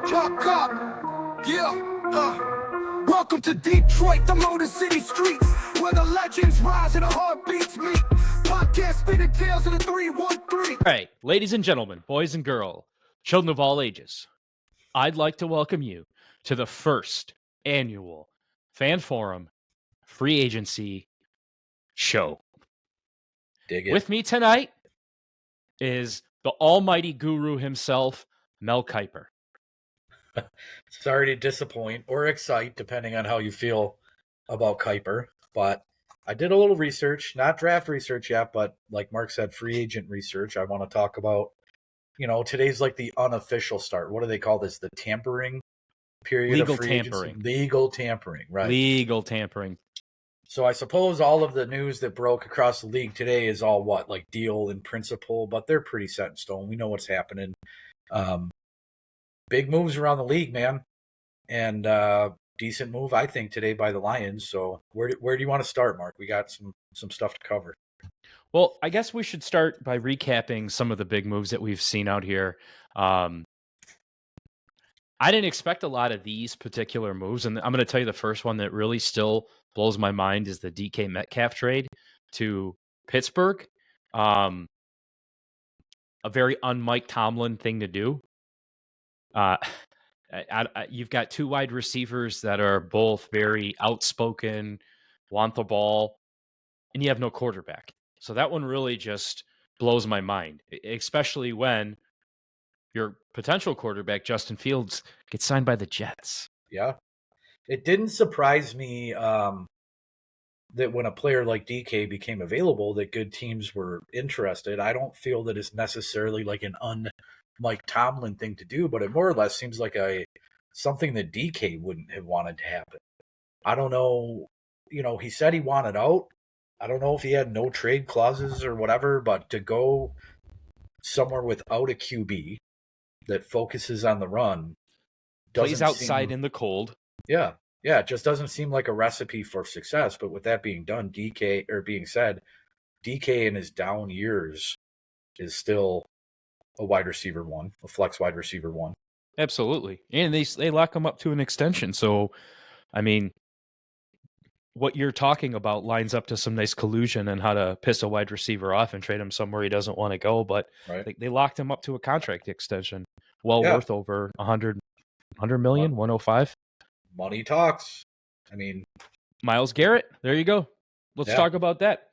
Talk up, yeah. Welcome to Detroit, the Motor City streets, where the legends rise and the heartbeats meet. Podcast spinning tales of the 313. All right, ladies and gentlemen, boys and girls, children of all ages, I'd like to welcome you to the first annual Fan Forum Free Agency Show. Dig it. With me tonight is the almighty guru himself, Mel Kiper. Sorry to disappoint or excite, depending on how you feel about Kuiper. But I did a little research, not draft research yet, but like Mark said, free agent research. I want to talk about, today's like the unofficial start. What do they call this? The tampering period Legal of free tampering. agency? Legal tampering, right. Legal tampering. So I suppose all of the news that broke across the league today is all like deal in principle, but they're pretty set in stone. We know what's happening. Big moves around the league, man, and decent move I think today by the Lions. So where do you want to start, Mark? We got some stuff to cover. Well, I guess we should start by recapping some of the big moves that we've seen out here. I didn't expect a lot of these particular moves, and I'm going to tell you the first one that really still blows my mind is the DK Metcalf trade to Pittsburgh. A very un-Mike Tomlin thing to do. You've got two wide receivers that are both very outspoken, want the ball, and you have no quarterback. So that one really just blows my mind, especially when your potential quarterback, Justin Fields, gets signed by the Jets. Yeah. It didn't surprise me that when a player like DK became available, that good teams were interested. I don't feel that it's necessarily like an Mike Tomlin thing to do, but it more or less seems like something that DK wouldn't have wanted to happen. I don't know. He said he wanted out. I don't know if he had no trade clauses or whatever, but to go somewhere without a QB that focuses on the run, plays outside in the cold. Yeah. It just doesn't seem like a recipe for success. But with that being said, DK in his down years is still a wide receiver one, a flex wide receiver one. Absolutely. And they lock him up to an extension. So, I mean, what you're talking about lines up to some nice collusion and how to piss a wide receiver off and trade him somewhere he doesn't want to go. But right. they locked him up to a contract extension, worth over 100 million, 105. Money talks. I mean, Myles Garrett, there you go. Let's talk about that.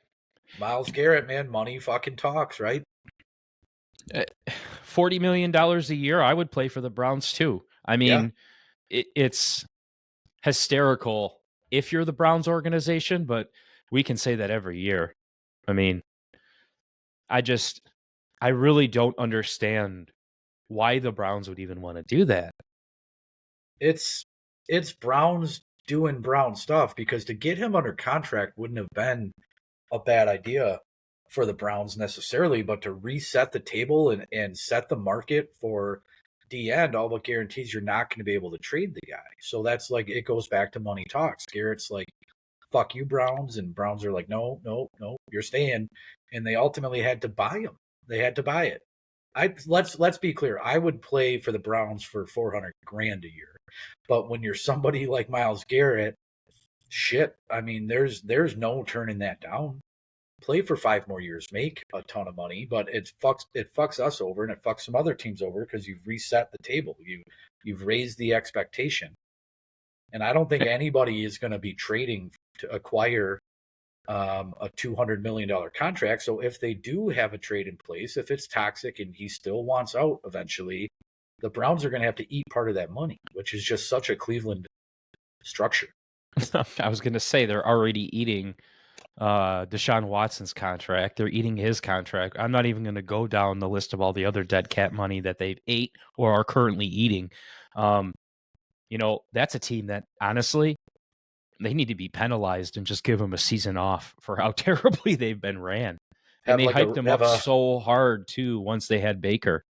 Myles Garrett, man, money fucking talks, right? $40 million a year, I would play for the Browns too. I mean, it's hysterical if you're the Browns organization, but we can say that every year. I mean, I really don't understand why the Browns would even want to do that. It's Browns doing Brown stuff, because to get him under contract wouldn't have been a bad idea for the Browns necessarily, but to reset the table and set the market for the end all but guarantees you're not going to be able to trade the guy. So that's like, it goes back to money talks. Garrett's like, fuck you, Browns, and Browns are like, no, you're staying. And they ultimately had to buy him. They had to buy it. Let's be clear. I would play for the Browns for $400,000 a year. But when you're somebody like Myles Garrett, shit, I mean, there's no turning that down. Play for 5 more years, make a ton of money, but it fucks us over, and it fucks some other teams over because you've reset the table. You've raised the expectation. And I don't think anybody is going to be trading to acquire a $200 million contract. So if they do have a trade in place, if it's toxic and he still wants out eventually, the Browns are going to have to eat part of that money, which is just such a Cleveland structure. I was going to say they're already eating Deshaun Watson's contract. They're eating his contract. I'm not even going to go down the list of all the other dead cat money that they've ate or are currently eating. That's a team that honestly, they need to be penalized and just give them a season off for how terribly they've been ran. And they hyped them up so hard too once they had Baker.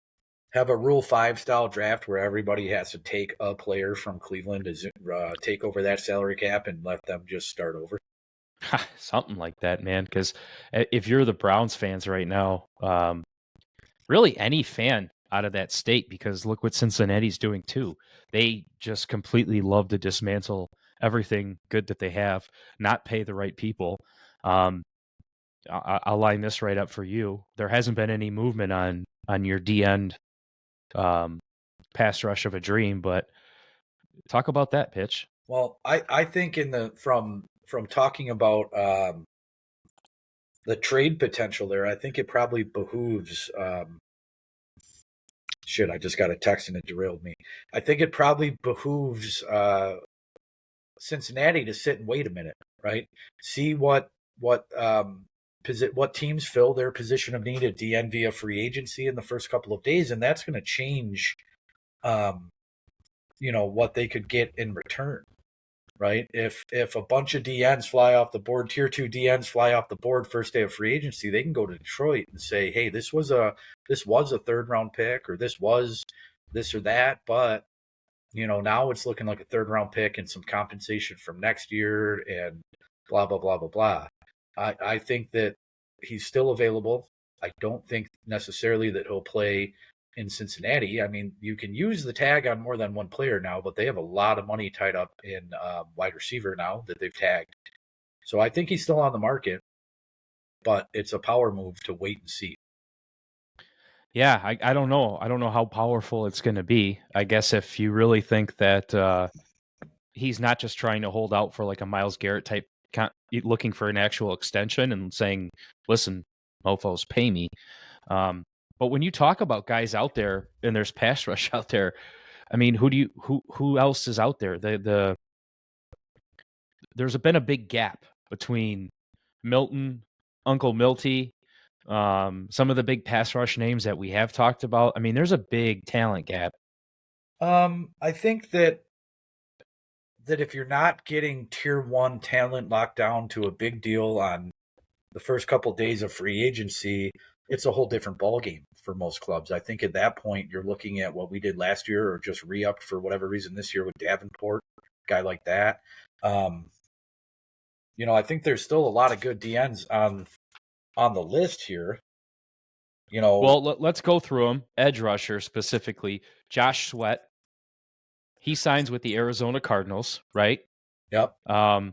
Have a Rule 5 style draft where everybody has to take a player from Cleveland to take over that salary cap and let them just start over. Something like that, man. Because if you're the Browns fans right now, really any fan, out of that state, because look what Cincinnati's doing too. They just completely love to dismantle everything good that they have, not pay the right people. I'll line this right up for you. There hasn't been any movement on your D end pass rush of a dream, but talk about that pitch. Well, I think from talking about the trade potential there, I think it probably behooves. I just got a text and it derailed me. I think it probably behooves Cincinnati to sit and wait a minute, right? See what teams fill their position of need at DN via free agency in the first couple of days, and that's going to change, what they could get in return, right? If a bunch of DNs fly off the board, tier 2 DNs fly off the board first day of free agency, they can go to Detroit and say, hey, this was a third round pick, or this was this or that, but now it's looking like a third round pick and some compensation from next year and blah, blah, blah, blah, blah. I think that he's still available. I don't think necessarily that he'll play in Cincinnati. I mean, you can use the tag on more than one player now, but they have a lot of money tied up in wide receiver now that they've tagged. So I think he's still on the market, but it's a power move to wait and see. Yeah, I don't know. I don't know how powerful it's going to be. I guess if you really think that he's not just trying to hold out for like a Myles Garrett type, looking for an actual extension and saying, listen, mofos, pay me. But when you talk about guys out there and there's pass rush out there, I mean, who else is out there? There's been a big gap between Milton, Uncle Milty, some of the big pass rush names that we have talked about. I mean, there's a big talent gap. I think that if you're not getting tier 1 talent locked down to a big deal on the first couple of days of free agency, it's a whole different ballgame for most clubs. I think at that point you're looking at what we did last year, or just re-upped for whatever reason this year with Davenport, guy like that. I think there's still a lot of good DNs on the list here. Well, let's go through them. Edge rusher specifically, Josh Sweat. He signs with the Arizona Cardinals, right? Yep. And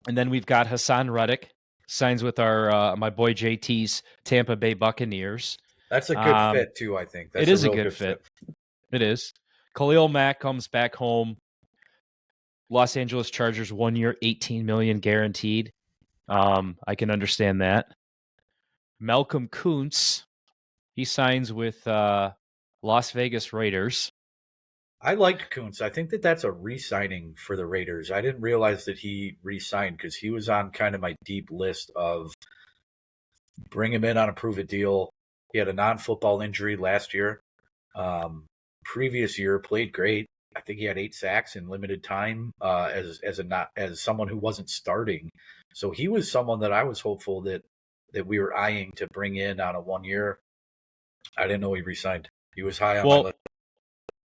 then we've got Hassan Reddick, signs with our my boy JT's Tampa Bay Buccaneers. That's a good fit too, I think. That's it is a a good fit. It is. Khalil Mack comes back home. Los Angeles Chargers, 1 year, $18 million guaranteed. I can understand that. Malcolm Kuntz, he signs with Las Vegas Raiders. I liked Kuntz. I think that that's a re-signing for the Raiders. I didn't realize that he re-signed, because he was on kind of my deep list of bring him in on a prove-it deal. He had a non-football injury last year. Previous year, played great. I think he had 8 sacks in limited time as someone who wasn't starting. So he was someone that I was hopeful that we were eyeing to bring in on a 1 year. I didn't know he re-signed. He was high on my list.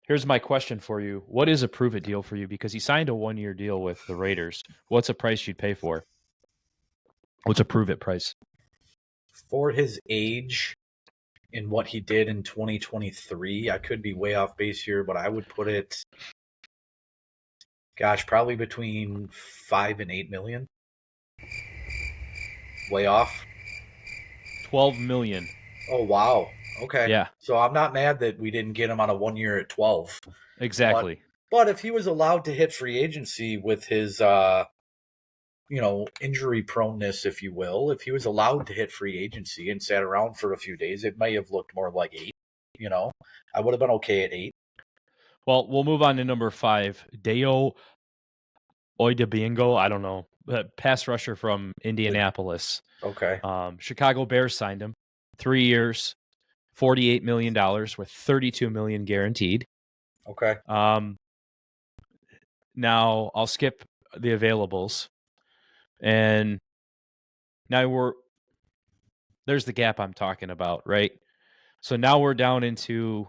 Here's my question for you. What is a prove-it deal for you? Because he signed a 1-year deal with the Raiders. What's a price you'd pay for? What's a prove-it price? For his age and what he did in 2023, I could be way off base here, but I would put it, probably between 5 and 8 million. Way off. 12 million. Oh, wow. Okay. Yeah. So I'm not mad that we didn't get him on a 1 year at 12. Exactly. But if he was allowed to hit free agency with his, injury proneness, if you will, if he was allowed to hit free agency and sat around for a few days, it may have looked more like 8. I would have been okay at 8. Well, we'll move on to number 5. Deo Oidabingo. I don't know. Pass rusher from Indianapolis. Okay. Chicago Bears signed him. 3 years, $48 million with $32 million guaranteed. Okay. Now I'll skip the availables, and now there's the gap I'm talking about, right? So now we're down into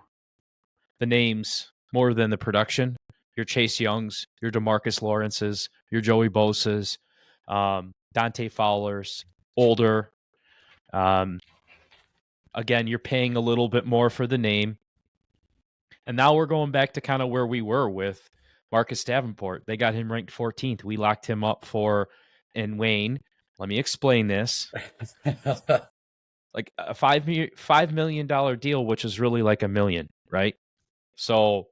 the names more than the production. Your Chase Youngs, your DeMarcus Lawrences, your Joey Bosa's, Dante Fowler's, older. Again, you're paying a little bit more for the name. And now we're going back to kind of where we were with Marcus Davenport. They got him ranked 14th. We locked him up and Wayne, let me explain this. Like a $5 million deal, which is really like $1 million, right? So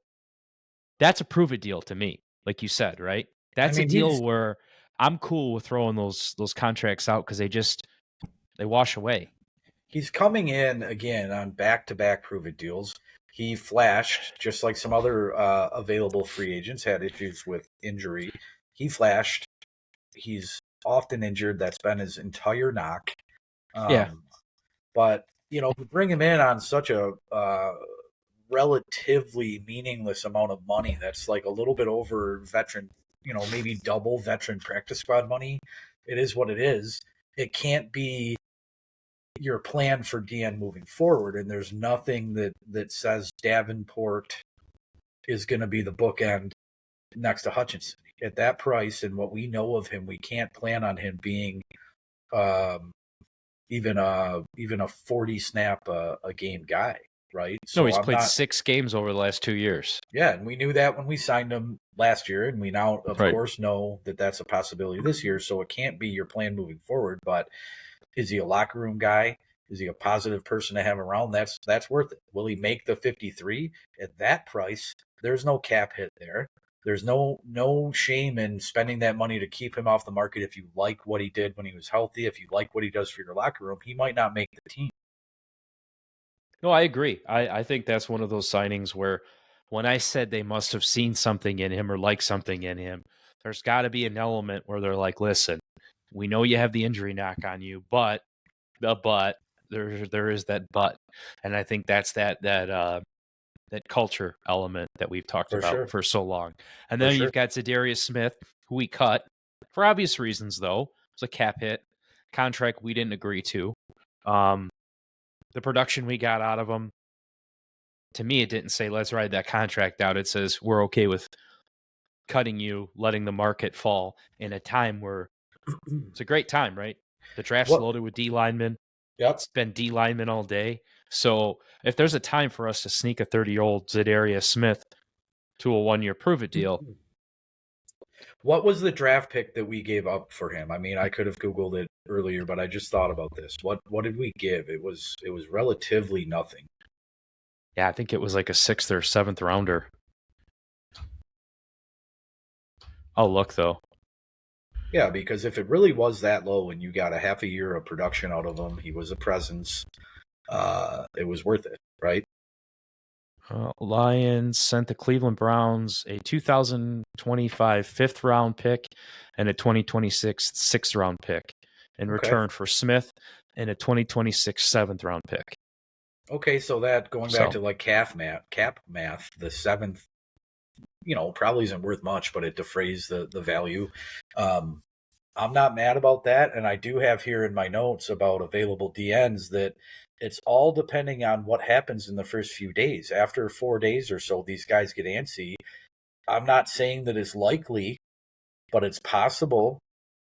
that's a prove it deal to me, like you said, right? That's a deal where I'm cool with throwing those contracts out because they wash away. He's coming in again on back-to-back prove-it deals. He flashed, just like some other available free agents had issues with injury. He flashed. He's often injured. That's been his entire knock. Yeah. But, to bring him in on such a relatively meaningless amount of money, that's like a little bit over veteran, maybe double veteran practice squad money. It is what it is. It can't be your plan for DN moving forward, and there's nothing that says Davenport is going to be the bookend next to Hutchinson at that price. And what we know of him, we can't plan on him being even a 40 snap a game guy, right? So he's played 6 games over the last 2 years. Yeah, and we knew that when we signed him last year, and we now of course know that that's a possibility this year. So it can't be your plan moving forward. But is he a locker room guy? Is he a positive person to have around? That's worth it. Will he make the 53 at that price? There's no cap hit there. There's no shame in spending that money to keep him off the market. If you like what he did when he was healthy, if you like what he does for your locker room, he might not make the team. No, I agree. I think that's one of those signings where when I said they must have seen something in him or like something in him, there's got to be an element where they're like, listen, we know you have the injury knock on you, but there is that but. And I think that's that culture element that we've talked about for so long. And then you've got Zadarius Smith, who we cut for obvious reasons, though. It was a cap hit contract we didn't agree to. The production we got out of him, to me, it didn't say, let's ride that contract out. It says, we're okay with cutting you, letting the market fall in a time where it's a great time, right? The draft's loaded with D linemen. Yep. It's been D linemen all day. So if there's a time for us to sneak a 30-year-old Zadarius Smith to a 1-year prove-it deal. What was the draft pick that we gave up for him? I mean, I could have Googled it earlier, but I just thought about this. What did we give? It was relatively nothing. Yeah, I think it was like a 6th or 7th rounder. I'll look, though. Yeah, because if it really was that low and you got a half a year of production out of him, he was a presence, it was worth it, right? Lions sent the Cleveland Browns a 2025 5th-round pick and a 2026 6th-round pick in return for Smith and a 2026 7th-round pick. Okay, so that going back to like cap math, the 7th, probably isn't worth much, but it defrays the value. I'm not mad about that, and I do have here in my notes about available DNs that it's all depending on what happens in the first few days. After 4 days or so, these guys get antsy. I'm not saying that it's likely, but it's possible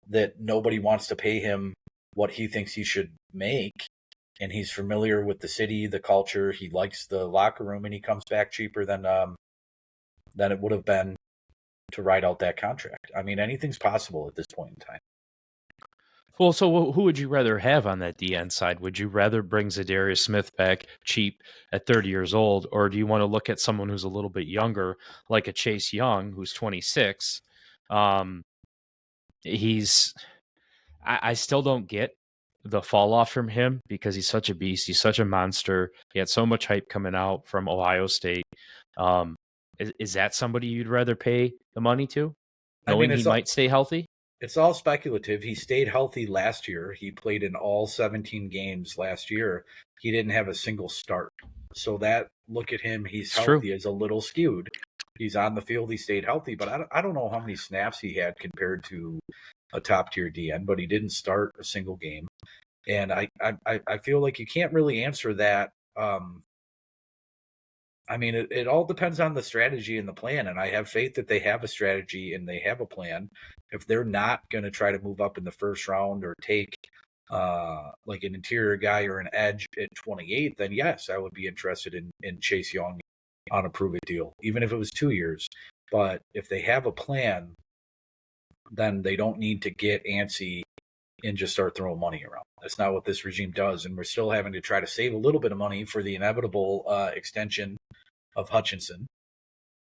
that nobody wants to pay him what he thinks he should make, and he's familiar with the city, the culture, he likes the locker room, and he comes back cheaper than it would have been to ride out that contract. I mean, anything's possible at this point in time. Well, so who would you rather have on that DN side? Would you rather bring Zadarius Smith back cheap at 30 years old, or do you want to look at someone who's a little bit younger, like a Chase Young, who's 26? I still don't get the fall off from him because he's such a beast. He's such a monster. He had so much hype coming out from Ohio State. Is that somebody you'd rather pay the money to, knowing he might stay healthy? It's all speculative. He stayed healthy last year. He played in all 17 games last year. He didn't have a single start. So that look at him, he's healthy, is a little skewed. He's on the field. He stayed healthy, but I don't know how many snaps he had compared to a top tier DN, but he didn't start a single game. And I feel like you can't really answer that. I mean, it all depends on the strategy and the plan, and I have faith that they have a strategy and they have a plan. If they're not going to try to move up in the first round or take like an interior guy or an edge at 28, then yes, I would be interested in Chase Young on a prove-it deal, even if it was 2 years. But if they have a plan, then they don't need to get antsy and just start throwing money around. That's not what this regime does, and we're still having to try to save a little bit of money for the inevitable extension of Hutchinson,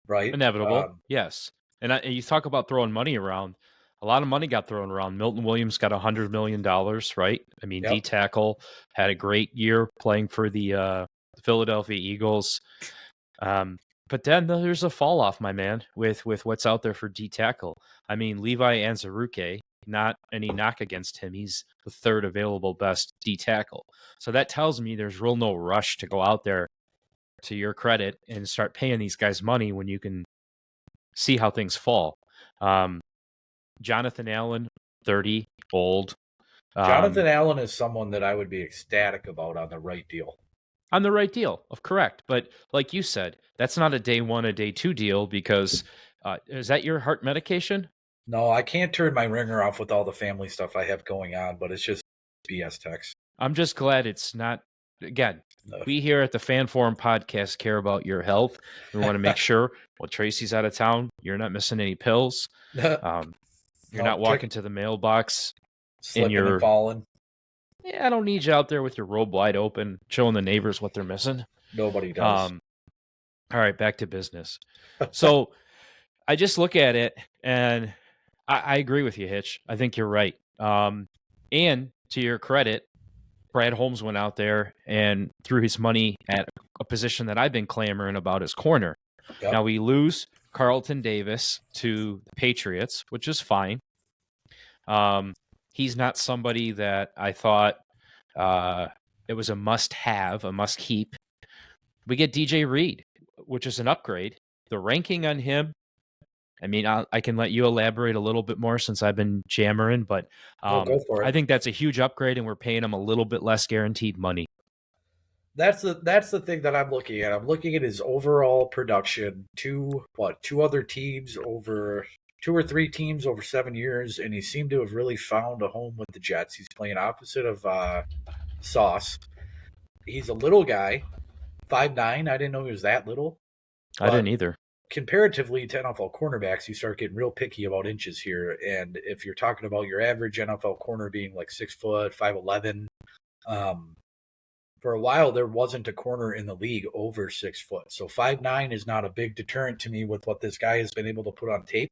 right? Inevitable, yes. And you talk about throwing money around. A lot of money got thrown around. Milton Williams got $100 million, right? I mean, Yep. D tackle had a great year playing for the Philadelphia Eagles. But then there's a fall off, my man, with what's out there for D tackle. I mean, Levi Anzaruke, not any knock against him. He's the third available best D tackle. So that tells me there's real no rush to go out there, to your credit, and start paying these guys money when you can see how things fall. Jonathan Allen, 30, old. Jonathan Allen is someone that I would be ecstatic about on the right deal. On the right deal, correct. But like you said, that's not a day one, a day two deal, because is that your heart medication? No, I can't turn my ringer off with all the family stuff I have going on, but it's just BS text. I'm just glad it's not. Again, we here at the Fan Forum Podcast care about your health. We want to make sure while Tracy's out of town, you're not missing any pills. You're not walking to the mailbox slipping and falling. Yeah, I don't need you out there with your robe wide open, showing the neighbors what they're missing. Nobody does. All right, back to business. So I just look at it, and I agree with you, Hitch. I think you're right. And to your credit, Brad Holmes went out there and threw his money at a position that I've been clamoring about as corner. Yep. Now we lose Carlton Davis to the Patriots, which is fine. He's not somebody that I thought it was a must-have, a must-keep. We get DJ Reed, which is an upgrade. The ranking on him, I mean, I can let you elaborate a little bit more since I've been jammering, but go for it. I think that's a huge upgrade, and we're paying him a little bit less guaranteed money. That's the thing that I'm looking at. I'm looking at his overall production. Two or three teams over 7 years, and he seemed to have really found a home with the Jets. He's playing opposite of Sauce. He's a little guy, 5'9". I didn't know he was that little. I didn't either. Comparatively to NFL cornerbacks, you start getting real picky about inches here. And if you're talking about your average NFL corner being like 6 foot, 5'11", for a while there wasn't a corner in the league over 6 foot. So 5'9" is not a big deterrent to me with what this guy has been able to put on tape.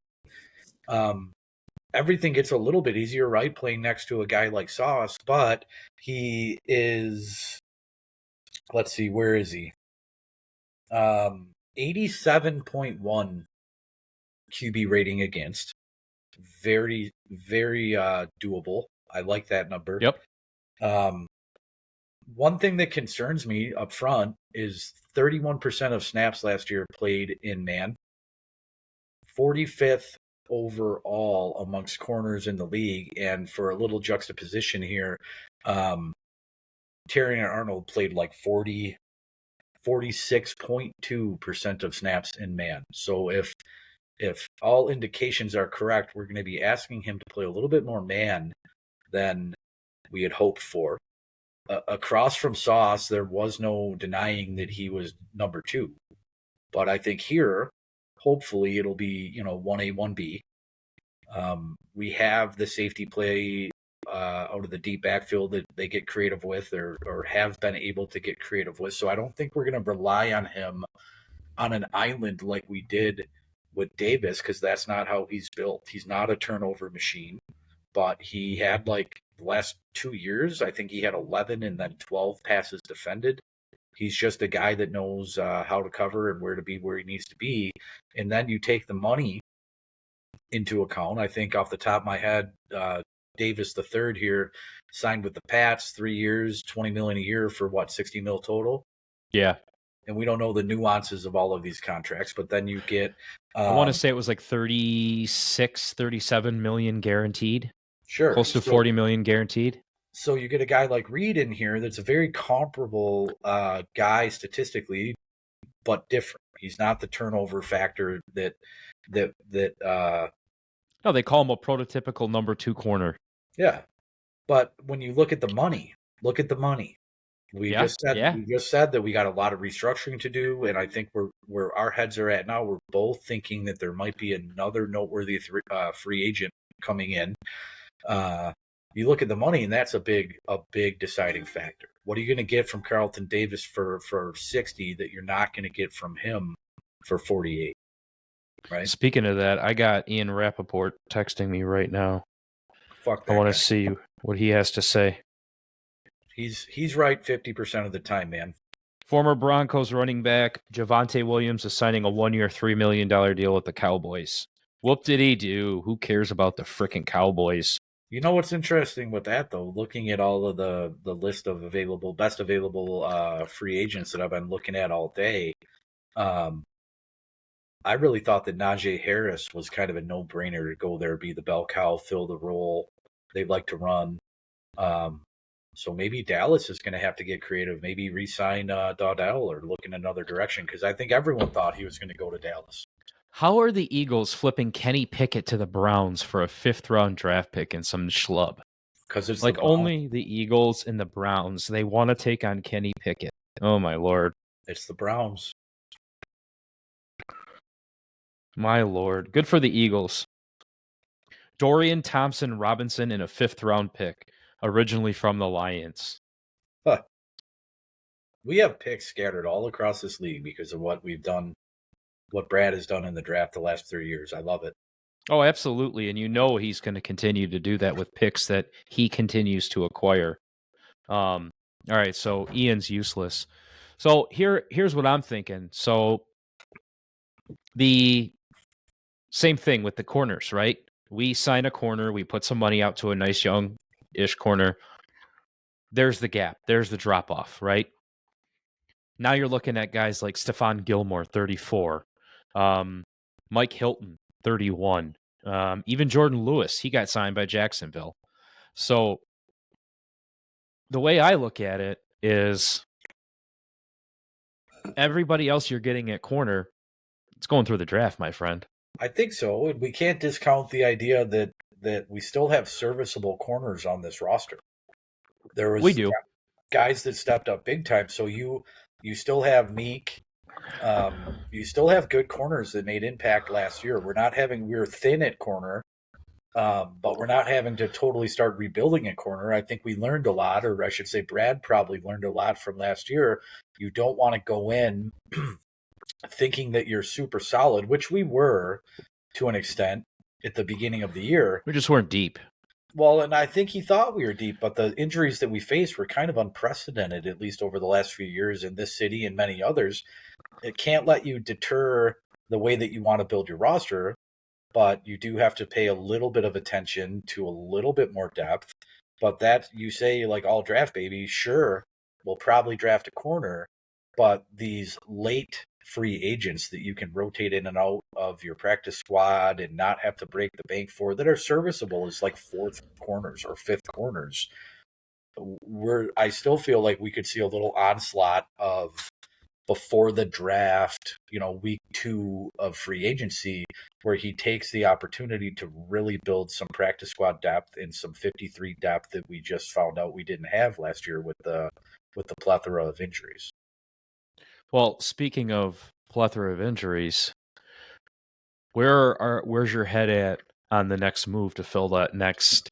Everything gets a little bit easier, right, playing next to a guy like Sauce, but he is, let's see, where is he? 87.1 QB rating against. Very, very doable. I like that number. Yep. One thing that concerns me up front is 31% of snaps last year played in man. 45th overall amongst corners in the league. And for a little juxtaposition here, Terry Arnold played like 46.2% of snaps in man. So if all indications are correct, we're going to be asking him to play a little bit more man than we had hoped for. Across from Sauce, there was no denying that he was number 2. But I think here, hopefully, it'll be 1A, 1B. We have the safety play out of the deep backfield that they get creative with or have been able to get creative with. So I don't think we're going to rely on him on an island like we did with Davis, because that's not how he's built. He's not a turnover machine, but he had like the last 2 years, I think he had 11 and then 12 passes defended. He's just a guy that knows how to cover and where to be where he needs to be. And then you take the money into account. I think off the top of my head, Davis the third here signed with the Pats, 3 years, $20 million a year for what, $60 million total? Yeah. And we don't know the nuances of all of these contracts, but then you get I want to say it was like 36, 37 million guaranteed. Sure. Close to 40 million guaranteed. So you get a guy like Reed in here that's a very comparable guy statistically, but different. He's not the turnover factor that no, they call him a prototypical number 2 corner. Yeah. But when you look at the money, We Yeah, just said yeah. we just said that we got a lot of restructuring to do, and I think where our heads are at now, we're both thinking that there might be another noteworthy free agent coming in. You look at the money, and that's a big deciding factor. What are you going to get from Carlton Davis for 60 that you're not going to get from him for 48? Right? Speaking of that, I got Ian Rappaport texting me right now. Fuck I that want guy. to see what he has to say. He's right 50% of the time, man. Former Broncos running back Javonte Williams is signing a 1-year, $3 million deal with the Cowboys. Whoop did he do? Who cares about the freaking Cowboys? You know what's interesting with that though? Looking at all of the list of best available free agents that I've been looking at all day, um, I really thought that Najee Harris was kind of a no brainer to go there, be the bell cow, fill the role they like to run. Um, so maybe Dallas is going to have to get creative. Maybe re-sign Dowdell or look in another direction because I think everyone thought he was going to go to Dallas. How are the Eagles flipping Kenny Pickett to the Browns for a 5th-round draft pick and some schlub? Because it's the Like, Browns. only the Eagles and the Browns, they want to take on Kenny Pickett. Oh, my Lord. It's the Browns. My Lord. Good for the Eagles. Dorian Thompson Robinson in a 5th-round pick, originally from the Lions. Huh. We have picks scattered all across this league because of what we've done, what Brad has done in the draft the last 3 years. I love it. Oh, absolutely. And you know he's going to continue to do that with picks that he continues to acquire. All right, so Ian's useless. So here's what I'm thinking. So the same thing with the corners, right? We sign a corner, we put some money out to a nice young-ish corner. There's the gap. There's the drop-off, right? Now you're looking at guys like Stephon Gilmore, 34. Mike Hilton, 31. Even Jordan Lewis, he got signed by Jacksonville. So the way I look at it is everybody else you're getting at corner, it's going through the draft, my friend. I think so. And we can't discount the idea that we still have serviceable corners on this roster. There We was do. guys that stepped up big time. So you still have Meek. You still have good corners that made impact last year. We were thin at corner, but we're not having to totally start rebuilding at corner. I think we learned a lot, or I should say, Brad probably learned a lot from last year. You don't want to go in thinking that you're super solid, which we were to an extent at the beginning of the year. We just weren't deep. Well, and I think he thought we were deep, but the injuries that we faced were kind of unprecedented, at least over the last few years in this city and many others. It can't let you deter the way that you want to build your roster, but you do have to pay a little bit of attention to a little bit more depth. But that you say, like, all draft, baby, sure, we'll probably draft a corner, but these late free agents that you can rotate in and out of your practice squad and not have to break the bank for that are serviceable is like 4th corners or 5th corners. I still feel like we could see a little onslaught of before the draft, week 2 of free agency, where he takes the opportunity to really build some practice squad depth and some 53 depth that we just found out we didn't have last year with the plethora of injuries. Well, speaking of plethora of injuries, where's your head at on the next move to fill that next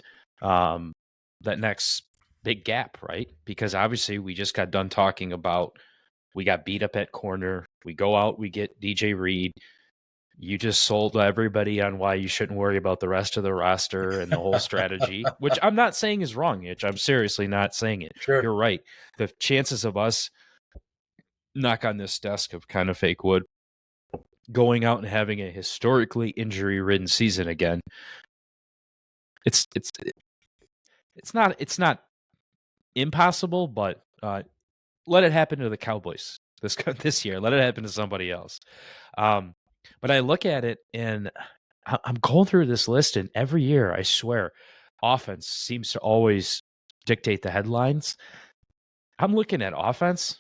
big gap, right? Because obviously we just got done talking about we got beat up at corner. We go out, we get DJ Reed. You just sold everybody on why you shouldn't worry about the rest of the roster and the whole strategy, which I'm not saying is wrong, Hitch. I'm seriously not saying it. Sure. You're right. The chances of us knock on this desk of kind of fake wood going out and having a historically injury-ridden season again, it's not impossible, but let it happen to the Cowboys this year. Let it happen to somebody else. But I look at it and I'm going through this list, and every year, I swear, offense seems to always dictate the headlines. I'm looking at offense.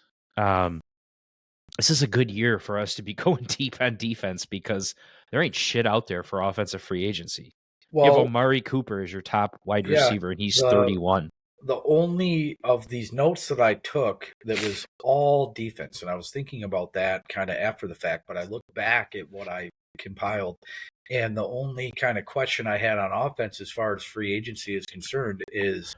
This is a good year for us to be going deep on defense because there ain't shit out there for offensive free agency. You have Well, Amari Cooper as your top wide yeah, receiver, and he's the 31. the only of these notes that I took that was all defense, and I was thinking about that kind of after the fact, but I looked back at what I compiled, and the only kind of question I had on offense as far as free agency is concerned is,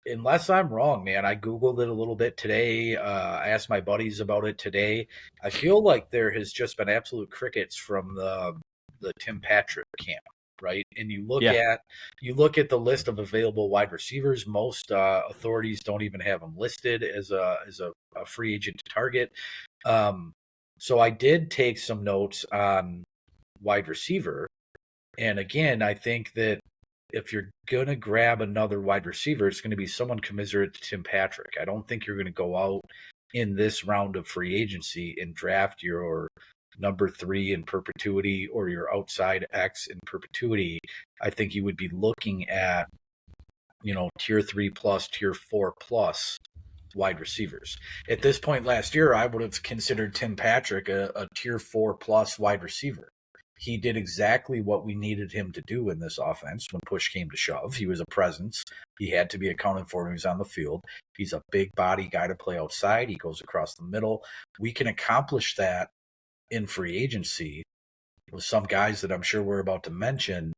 unless I'm wrong, man, I Googled it a little bit today. I asked my buddies about it today. I feel like there has just been absolute crickets from the Tim Patrick camp, right? And Yeah. you look at the list of available wide receivers. Most authorities don't even have them listed as a free agent to target. So I did take some notes on wide receiver, and again, I think that if you're going to grab another wide receiver, it's going to be someone commensurate to Tim Patrick. I don't think you're going to go out in this round of free agency and draft your number 3 in perpetuity or your outside X in perpetuity. I think you would be looking at, tier 3 plus, tier 4 plus wide receivers. At this point last year, I would have considered Tim Patrick a tier 4 plus wide receiver. He did exactly what we needed him to do in this offense when push came to shove. He was a presence. He had to be accounted for when he was on the field. He's a big body guy to play outside. He goes across the middle. We can accomplish that in free agency with some guys that I'm sure we're about to mention.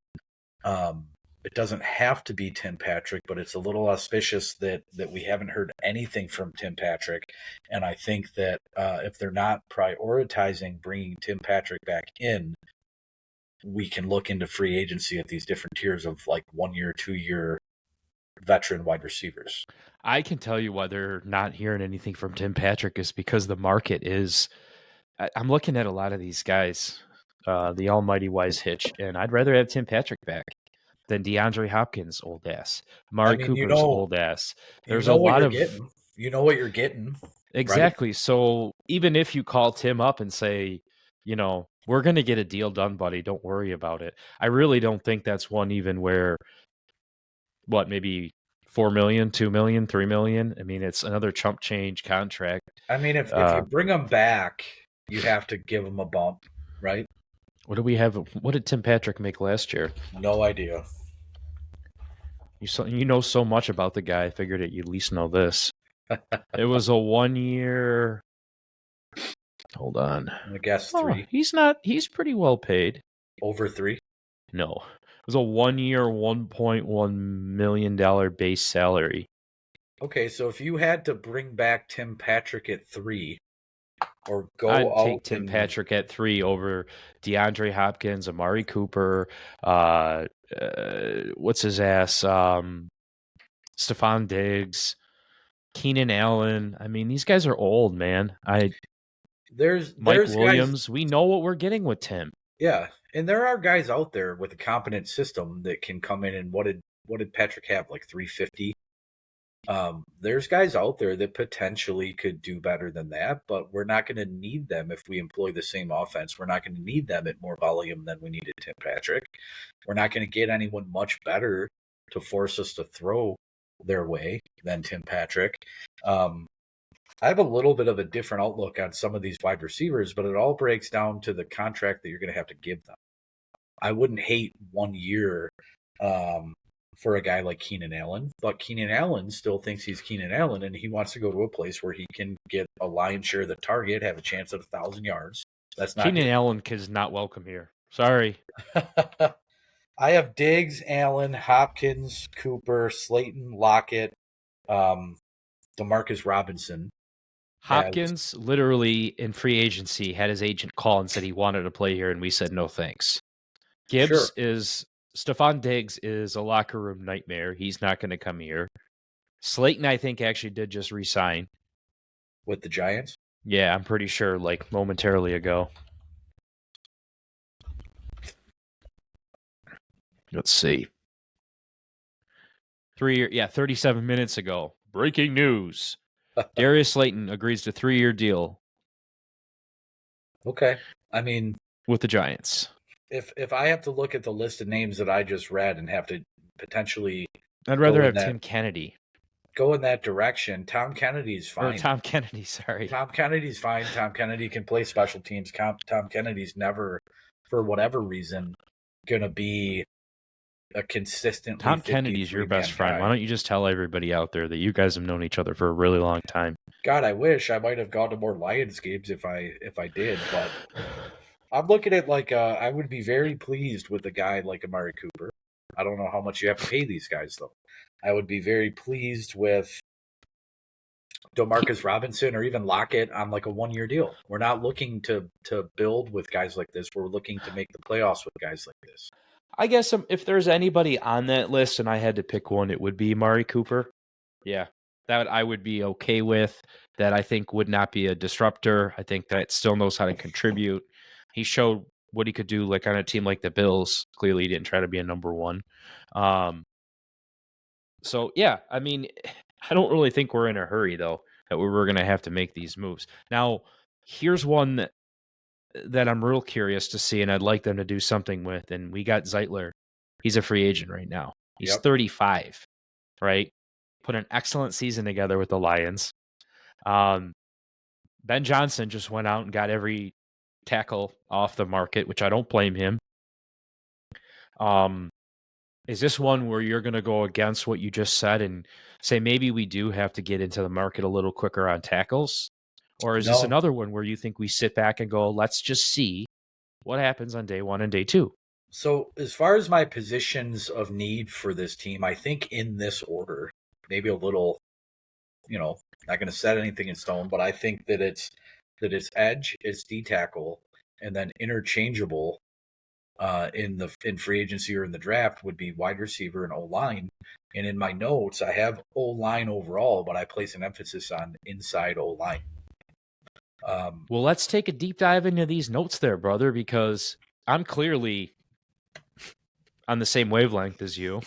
It doesn't have to be Tim Patrick, but it's a little auspicious that we haven't heard anything from Tim Patrick. And I think that if they're not prioritizing bringing Tim Patrick back in, we can look into free agency at these different tiers of like 1 year, 2 year veteran wide receivers. I can tell you why they're not hearing anything from Tim Patrick is because the market is. I'm looking at a lot of these guys, the almighty wise Hitch, and I'd rather have Tim Patrick back than DeAndre Hopkins' old ass, Amari Cooper's old ass. There's a what lot you're of getting. You know what you're getting. exactly. Right? So even if you call Tim up and say, we're going to get a deal done, buddy, don't worry about it. I really don't think that's one even where maybe 4 million, 2 million, 3 million. I mean, it's another chump change contract. I mean, if you bring them back, you have to give them a bump, right? What do we have? What did Tim Patrick make last year? No idea. You know so much about the guy. I figured that you at least know this. It was a 1 year. Hold on. I'm gonna guess 3. He's not. He's pretty well paid. Over 3. No, it was a 1 year, $1.1 million base salary. Okay, so if you had to bring back Tim Patrick at 3, or go I'd out take Tim Patrick at 3 over DeAndre Hopkins, Amari Cooper, what's his ass, Stephon Diggs, Keenan Allen. I mean, these guys are old, man. there's Mike guys, Williams. We know what we're getting with Tim. yeah, and there are guys out there with a competent system that can come in. And what did Patrick have, like 350? There's guys out there that potentially could do better than that, but we're not going to need them if we employ the same offense. We're not going to need them at more volume than we needed Tim Patrick. We're not going to get anyone much better to force us to throw their way than Tim Patrick. I have a little bit of a different outlook on some of these wide receivers, but it all breaks down to the contract that you're going to have to give them. I wouldn't hate 1 year for a guy like Keenan Allen, but Keenan Allen still thinks he's Keenan Allen, and he wants to go to a place where he can get a lion's share of the target, have a chance at 1,000 yards. That's not Keenan Allen is not welcome here. Sorry. I have Diggs, Allen, Hopkins, Cooper, Slayton, Lockett, Demarcus Robinson. Hopkins literally in free agency had his agent call and said he wanted to play here, and we said no thanks. Stephon Diggs is a locker room nightmare. He's not going to come here. Slayton, I think, actually did just resign. With the Giants? Yeah, I'm pretty sure, like momentarily ago. Let's see. 37 minutes ago. Breaking news. Darius Slayton agrees to 3-year deal. Okay. I mean, with the Giants. If I have to look at the list of names that I just read and have to potentially, I'd rather have Tim Kennedy. Go in that direction. Tom Kennedy's fine. Or Tom Kennedy, sorry. Tom Kennedy's fine. Tom Kennedy can play special teams. Tom Kennedy's never, for whatever reason, going to be a consistently Tom Kennedy's your 53-man best friend. guy. Why don't you just tell everybody out there that you guys have known each other for a really long time? God, I wish I might have gone to more Lions games if I did, but I'm looking at like I would be very pleased with a guy like Amari Cooper. I don't know how much you have to pay these guys though. I would be very pleased with DeMarcus Robinson or even Lockett on like a 1-year deal. We're not looking to build with guys like this. We're looking to make the playoffs with guys like this. I guess if there's anybody on that list and I had to pick one, it would be Amari Cooper. Yeah, that I would be okay with. That I think would not be a disruptor. I think that still knows how to contribute. He showed what he could do, like on a team like the Bills. Clearly, he didn't try to be a number one. So yeah, I mean, I don't really think we're in a hurry though that we're going to have to make these moves. Now, here's one that I'm real curious to see, and I'd like them to do something with. And we got Zeitler. He's a free agent right now. He's 35, right? Put an excellent season together with the Lions. Ben Johnson just went out and got every tackle off the market, which I don't blame him. Is this one where you're going to go against what you just said and say maybe we do have to get into the market a little quicker on tackles? Or is this No. another one where you think we sit back and go, let's just see what happens on day one and day two? So as far as my positions of need for this team, I think in this order, maybe a little, not going to set anything in stone, but I think that it's edge, it's D tackle, and then interchangeable in free agency or in the draft would be wide receiver and O line. And in my notes, I have O line overall, but I place an emphasis on inside O line. Well, let's take a deep dive into these notes there, brother, because I'm clearly on the same wavelength as you.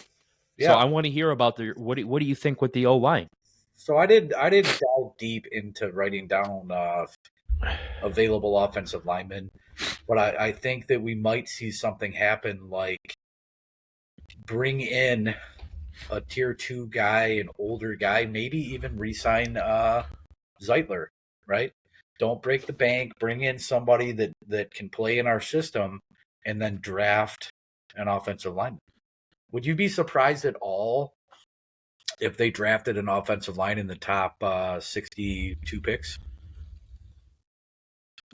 Yeah. So I want to hear about what do you think with the O line? So I did dive deep into writing down available offensive linemen, but I think that we might see something happen like bring in a tier 2 guy, an older guy, maybe even re-sign Zeitler, right? Don't break the bank, bring in somebody that can play in our system, and then draft an offensive lineman. Would you be surprised at all if they drafted an offensive line in the top 62 picks?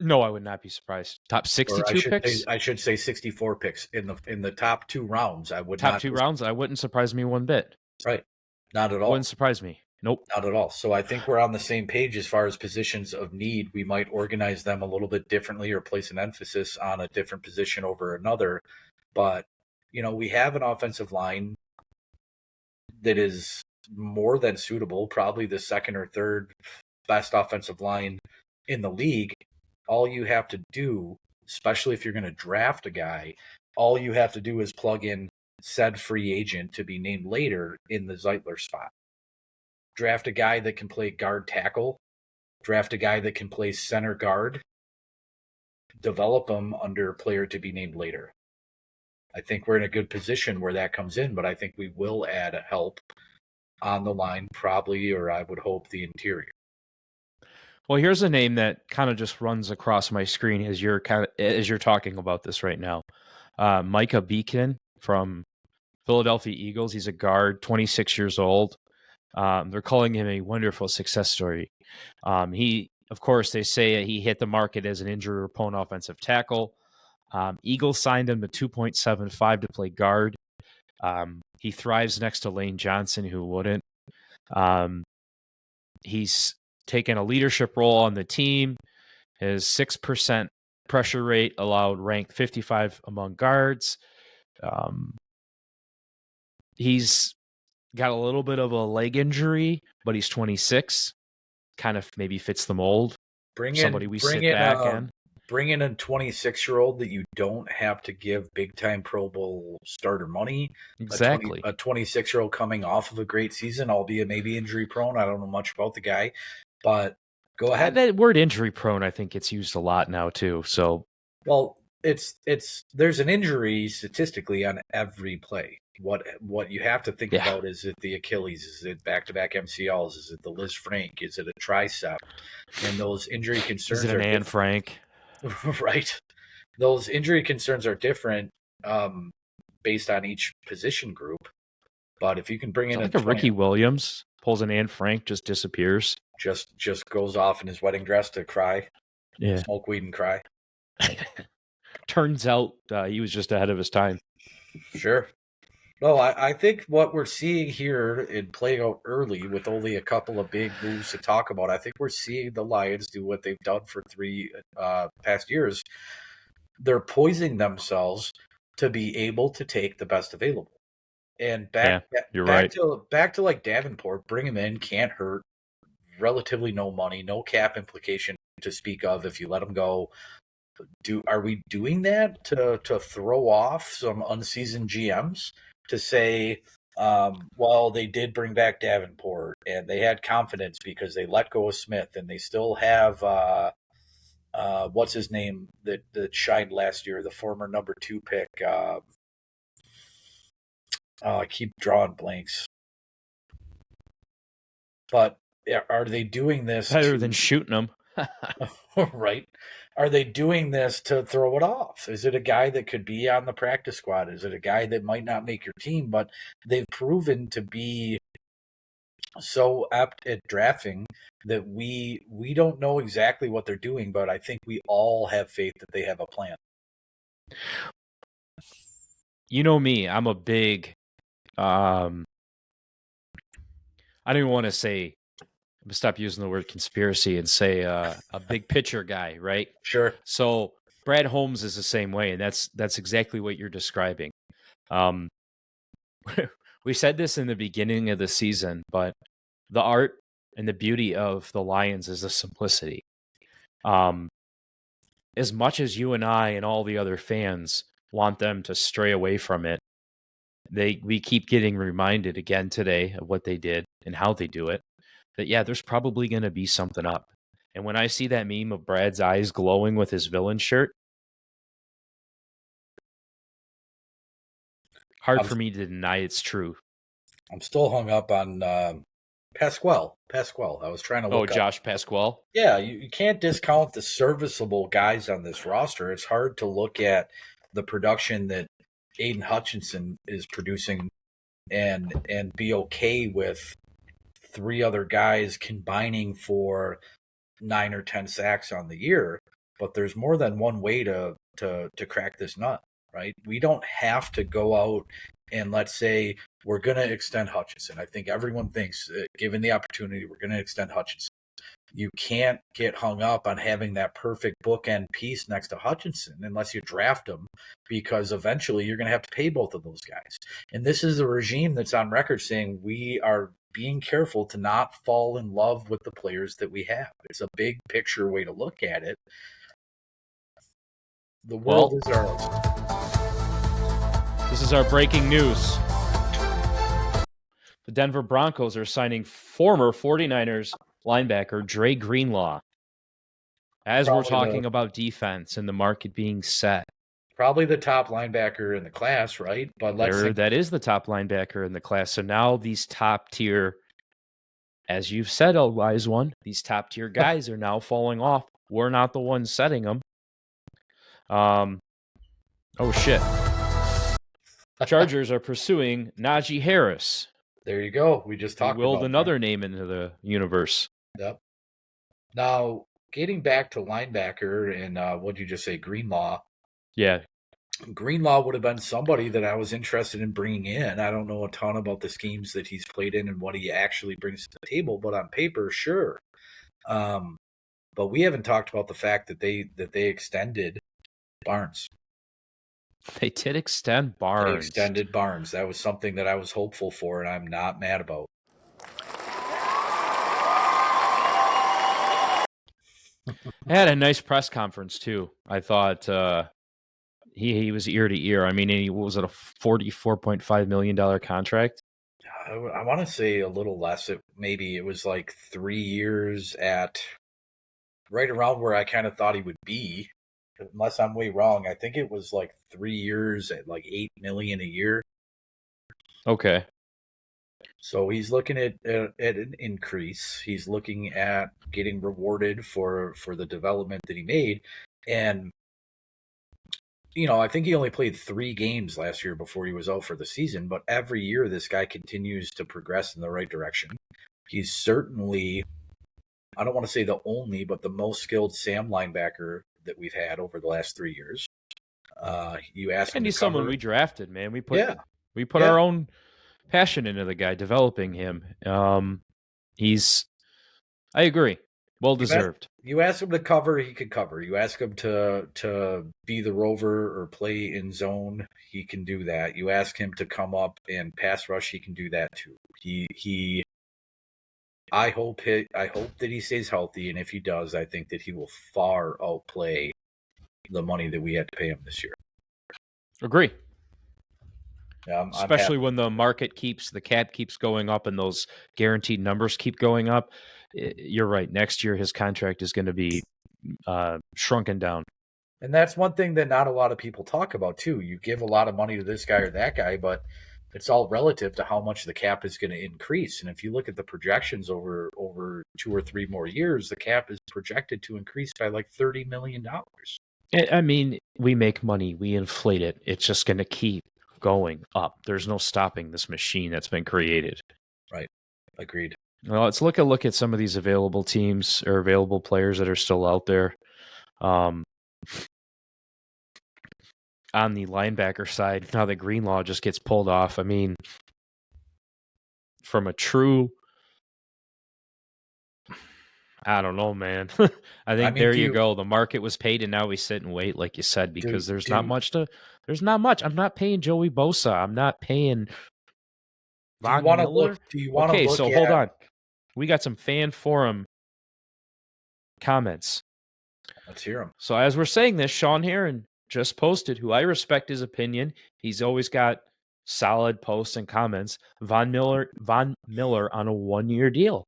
No, I would not be surprised. Top 62 picks? I should say 64 picks in the top 2 rounds. I would top not 2 rounds, I wouldn't surprise me one bit. Right. Not at all. Wouldn't surprise me. Nope. Not at all. So I think we're on the same page as far as positions of need. We might organize them a little bit differently or place an emphasis on a different position over another. But, we have an offensive line that is more than suitable, probably the second or third best offensive line in the league. All you have to do, especially if you're going to draft a guy, all you have to do is plug in said free agent to be named later in the Zeitler spot. Draft a guy that can play guard tackle. Draft a guy that can play center guard. Develop them under a player to be named later. I think we're in a good position where that comes in, but I think we will add help on the line, probably, or I would hope the interior. Well, here's a name that kind of just runs across my screen as you're talking about this right now. Micah Beacon from Philadelphia Eagles. He's a guard, 26 years old. They're calling him a wonderful success story. Of course, they say he hit the market as an injury-prone offensive tackle. Eagles signed him to $2.75 to play guard. He thrives next to Lane Johnson, who wouldn't. He's taken a leadership role on the team. His 6% pressure rate allowed ranked 55 among guards. He's got a little bit of a leg injury, but he's 26. Kind of maybe fits the mold. Bring in a 26-year-old that you don't have to give big-time Pro Bowl starter money. Exactly. A 26-year-old coming off of a great season, albeit maybe injury-prone. I don't know much about the guy, but go ahead. That word injury-prone, I think, gets used a lot now too. So, well, there's an injury statistically on every play. What you have to think about is it the Achilles? Is it back-to-back MCLs? Is it the Liz Frank? Is it a tricep? And those injury concerns is it an Anne Frank? Right. Those injury concerns are different based on each position group. But if you can bring in like a Ricky Williams, pulls an Anne Frank, just disappears. Just goes off in his wedding dress to cry, Yeah. smoke weed and cry. Turns out he was just ahead of his time. Sure. Well, I think what we're seeing here in playing out early with only a couple of big moves to talk about, I think we're seeing the Lions do what they've done for 3 past years. They're poising themselves to be able to take the best available. And back to like Davenport, bring him in, can't hurt, relatively no money, no cap implication to speak of if you let him go. Are we doing that to throw off some unseasoned GMs to say, well, they did bring back Davenport and they had confidence because they let go of Smith and they still have what's his name that shined last year, the former number 2 pick. I keep drawing blanks. But are they doing this better than shooting them? Right? Are they doing this to throw it off? Is it a guy that could be on the practice squad? Is it a guy that might not make your team, but they've proven to be so apt at drafting that we don't know exactly what they're doing, but I think we all have faith that they have a plan. You know me, I'm a big I don't even want to say, stop using the word conspiracy and say a big picture guy, right? Sure. So Brad Holmes is the same way, and that's exactly what you're describing. We said this in the beginning of the season, but the art and the beauty of the Lions is the simplicity. As much as you and I and all the other fans want them to stray away from it, we keep getting reminded again today of what they did and how they do it. That yeah, there's probably going to be something up. And when I see that meme of Brad's eyes glowing with his villain shirt, hard for me to deny it's true. I'm still hung up on Pasquale. I was trying to look up. Josh Pasquale? Yeah, you can't discount the serviceable guys on this roster. It's hard to look at the production that Aiden Hutchinson is producing and be okay with 3 other guys combining for 9 or 10 sacks on the year. But there's more than one way to crack this nut, right? We don't have to go out and let's say we're going to extend Hutchinson. I think everyone thinks, given the opportunity, we're going to extend Hutchinson. You can't get hung up on having that perfect bookend piece next to Hutchinson unless you draft him, because eventually you're going to have to pay both of those guys. And this is a regime that's on record saying we are being careful to not fall in love with the players that we have. It's a big picture way to look at it. The world is ours. This is our breaking news. The Denver Broncos are signing former 49ers linebacker Dre Greenlaw. As we're talking about defense and the market being set. Probably the top linebacker in the class, right? But that is the top linebacker in the class. So now these top tier, as you've said, oh wise one, these top tier guys are now falling off. We're not the ones setting them. Oh shit. Chargers are pursuing Najee Harris. There you go. We just talked about another name into the universe. Yep. Now, getting back to linebacker and what did you just say, Greenlaw? Yeah. Greenlaw would have been somebody that I was interested in bringing in. I don't know a ton about the schemes that he's played in and what he actually brings to the table, but on paper, sure. But we haven't talked about the fact that they extended Barnes. They did extend Barnes. They extended Barnes. That was something that I was hopeful for, and I'm not mad about. I had a nice press conference too. I thought he was ear to ear. I mean, was it a $44.5 million contract? I want to say a little less. Maybe it was like 3 years at right around where I kind of thought he would be. Unless I'm way wrong, I think it was like 3 years at like $8 million a year. Okay. So he's looking at an increase. He's looking at getting rewarded for the development that he made. And I think he only played 3 games last year before he was out for the season, but every year this guy continues to progress in the right direction. He's certainly, I don't want to say the only, but the most skilled Sam linebacker that we've had over the last 3 years. You ask him And to he's someone cover. we drafted, man. We put Yeah, our yeah. own passion into the guy, developing him. He's I agree. Well You ask, deserved. you ask him to cover, he can cover. You ask him to be the rover or play in zone, he can do that. You ask him to come up and pass rush, he can do that too. He I hope that he stays healthy, and if he does, I think that he will far outplay the money that we had to pay him this year. Agree. I'm Especially happy. when the cap keeps going up and those guaranteed numbers keep going up. You're right. Next year, his contract is going to be shrunken down. And that's one thing that not a lot of people talk about too. You give a lot of money to this guy or that guy, but it's all relative to how much the cap is going to increase. And if you look at the projections over 2 or 3 more years, the cap is projected to increase by like $30 million. I mean, we make money, we inflate it. It's just going to keep going up. There's no stopping this machine that's been created. Right. Agreed. Well, let's look at some of these available teams or available players that are still out there. On the linebacker side, now that Greenlaw just gets pulled off. I mean, from a true, I don't know, man. I think there you go. The market was paid, and now we sit and wait, like you said, because there's not much. I'm not paying Joey Bosa. I'm not paying Von Miller. Okay, so hold on. We got some fan forum comments. Let's hear them. So as we're saying this, Sean Heron just posted, who I respect his opinion. He's always got solid posts and comments. Von Miller on a 1-year deal.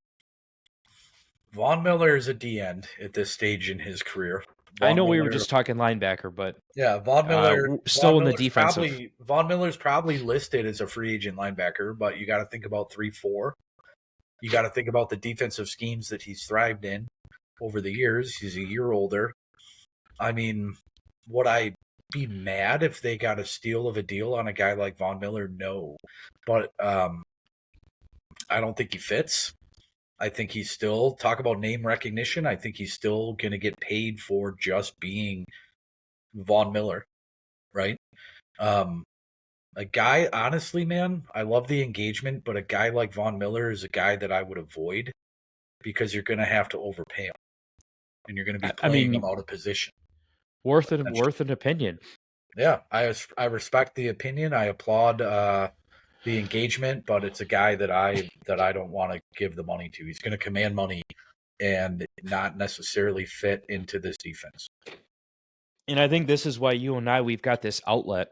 Von Miller is a D-end at this stage in his career. I know we were just talking linebacker, but yeah, Von Miller still in the defensive. Von Miller's probably listed as a free agent linebacker, but you got to think about 3-4. You got to think about the defensive schemes that he's thrived in over the years. He's a year older. I mean, would I be mad if they got a steal of a deal on a guy like Von Miller? No. But I don't think he fits. I think he's still, talk about name recognition, I think he's still going to get paid for just being Von Miller, right? A guy, honestly, man, I love the engagement, but a guy like Von Miller is a guy that I would avoid because you're going to have to overpay him. And you're going to be playing him out of position. Worth an opinion. Yeah, I respect the opinion. I applaud the engagement, but it's a guy that I don't want to give the money to. He's going to command money and not necessarily fit into this defense. And I think this is why you and I, we've got this outlet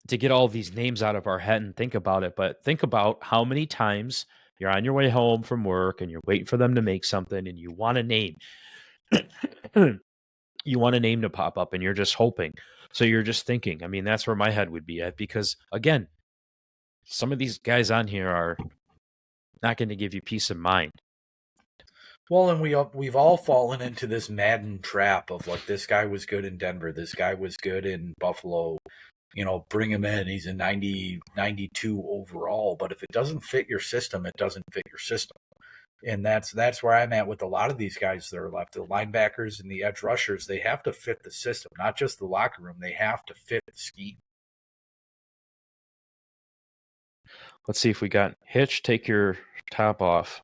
to get all these names out of our head and think about it. But think about how many times you're on your way home from work and you're waiting for them to make something and you want a name. You want a name to pop up and you're just hoping. So you're just thinking. I mean, that's where my head would be at because, again, some of these guys on here are not going to give you peace of mind. Well, and we've all fallen into this Madden trap of like, this guy was good in Denver, this guy was good in Buffalo, bring him in. He's a 90, 92 overall, but if it doesn't fit your system, it doesn't fit your system. And that's where I'm at with a lot of these guys that are left. The linebackers and the edge rushers, they have to fit the system, not just the locker room. They have to fit the scheme. Let's see if we got Hitch. Take your top off.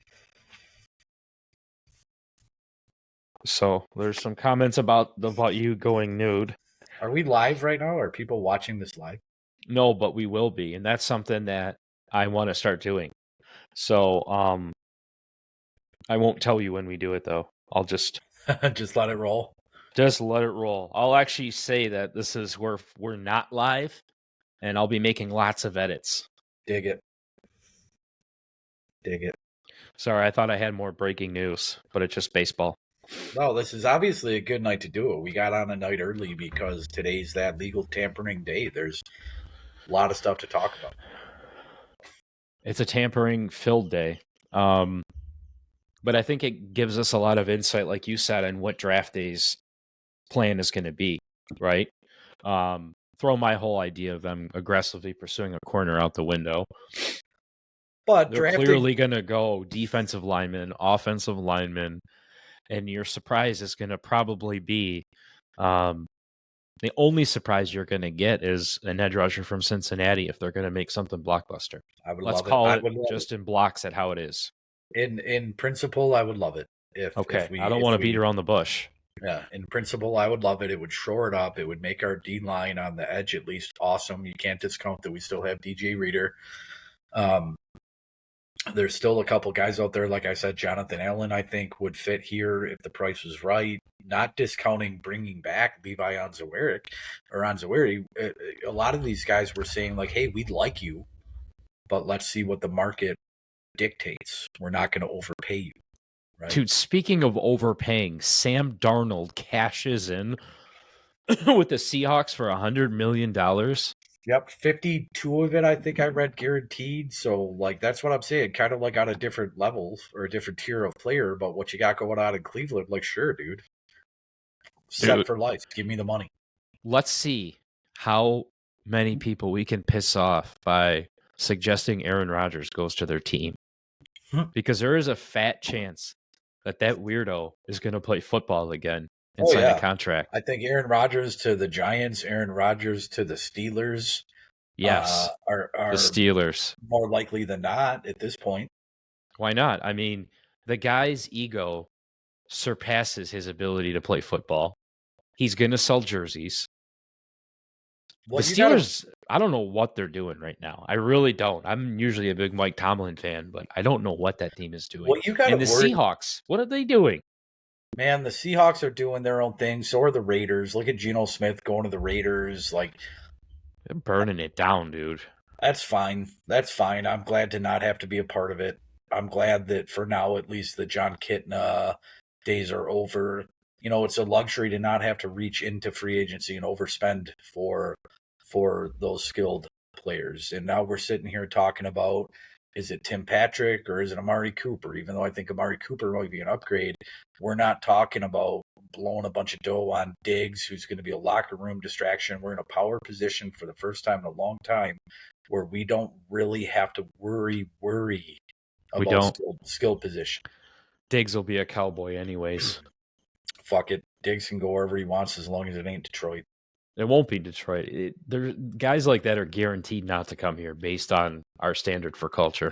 So there's some comments about you going nude. Are we live right now? Are people watching this live? No, but we will be, and that's something that I want to start doing. So I won't tell you when we do it, though. I'll just just let it roll. Just let it roll. I'll actually say that this is where we're not live, and I'll be making lots of edits. Dig it. Sorry, I thought I had more breaking news, but it's just baseball. No, this is obviously a good night to do it. We got on a night early because today's that legal tampering day. There's a lot of stuff to talk about. It's a tampering-filled day. But I think it gives us a lot of insight, like you said, on what draft day's plan is going to be, right? Throw my whole idea of them aggressively pursuing a corner out the window. But They're clearly going to go defensive lineman, offensive lineman, and your surprise is going to probably be the only surprise you're going to get is an edge rusher from Cincinnati if they're going to make something blockbuster. I would Let's love it. call I it would love just in blocks at how it is. it. In principle, I would love it. If Okay, we I don't want to beat around the bush. Yeah, in principle, I would love it. It would shore it up. It would make our D line on the edge at least awesome. You can't discount that we still have DJ Reader. There's still a couple guys out there, like I said, Jonathan Allen, I think, would fit here if the price was right. Not discounting bringing back Levi Onwuzurike. A lot of these guys were saying, like, hey, we'd like you, but let's see what the market dictates. We're not going to overpay you. Right? Dude, speaking of overpaying, Sam Darnold cashes in with the Seahawks for $100 million. Yep, 52 of it, I think I read guaranteed. So, like, that's what I'm saying. Kind of like on a different level or a different tier of player. But what you got going on in Cleveland, like, sure, dude. Set for life. Give me the money. Let's see how many people we can piss off by suggesting Aaron Rodgers goes to their team. Because there is a fat chance that weirdo is going to play football again and sign a contract. I think Aaron Rodgers to the Giants, Aaron Rodgers to the Steelers. Yes, are the Steelers. More likely than not at this point. Why not? I mean, the guy's ego surpasses his ability to play football. He's going to sell jerseys. Well, the Steelers, I don't know what they're doing right now. I really don't. I'm usually a big Mike Tomlin fan, but I don't know what that team is doing. And the Seahawks, what are they doing? Man, the Seahawks are doing their own thing. So are the Raiders. Look at Geno Smith going to the Raiders. Like, they're burning it down, dude. That's fine. That's fine. I'm glad to not have to be a part of it. I'm glad that for now, at least, the John Kitna days are over. You know, it's a luxury to not have to reach into free agency and overspend for those skilled players. And now we're sitting here talking about, is it Tim Patrick or is it Amari Cooper? Even though I think Amari Cooper might be an upgrade, we're not talking about blowing a bunch of dough on Diggs, who's going to be a locker room distraction. We're in a power position for the first time in a long time where we don't really have to worry about skill position. Diggs will be a Cowboy anyways. Fuck it. Diggs can go wherever he wants as long as it ain't Detroit. It won't be Detroit. Guys like that are guaranteed not to come here based on our standard for culture.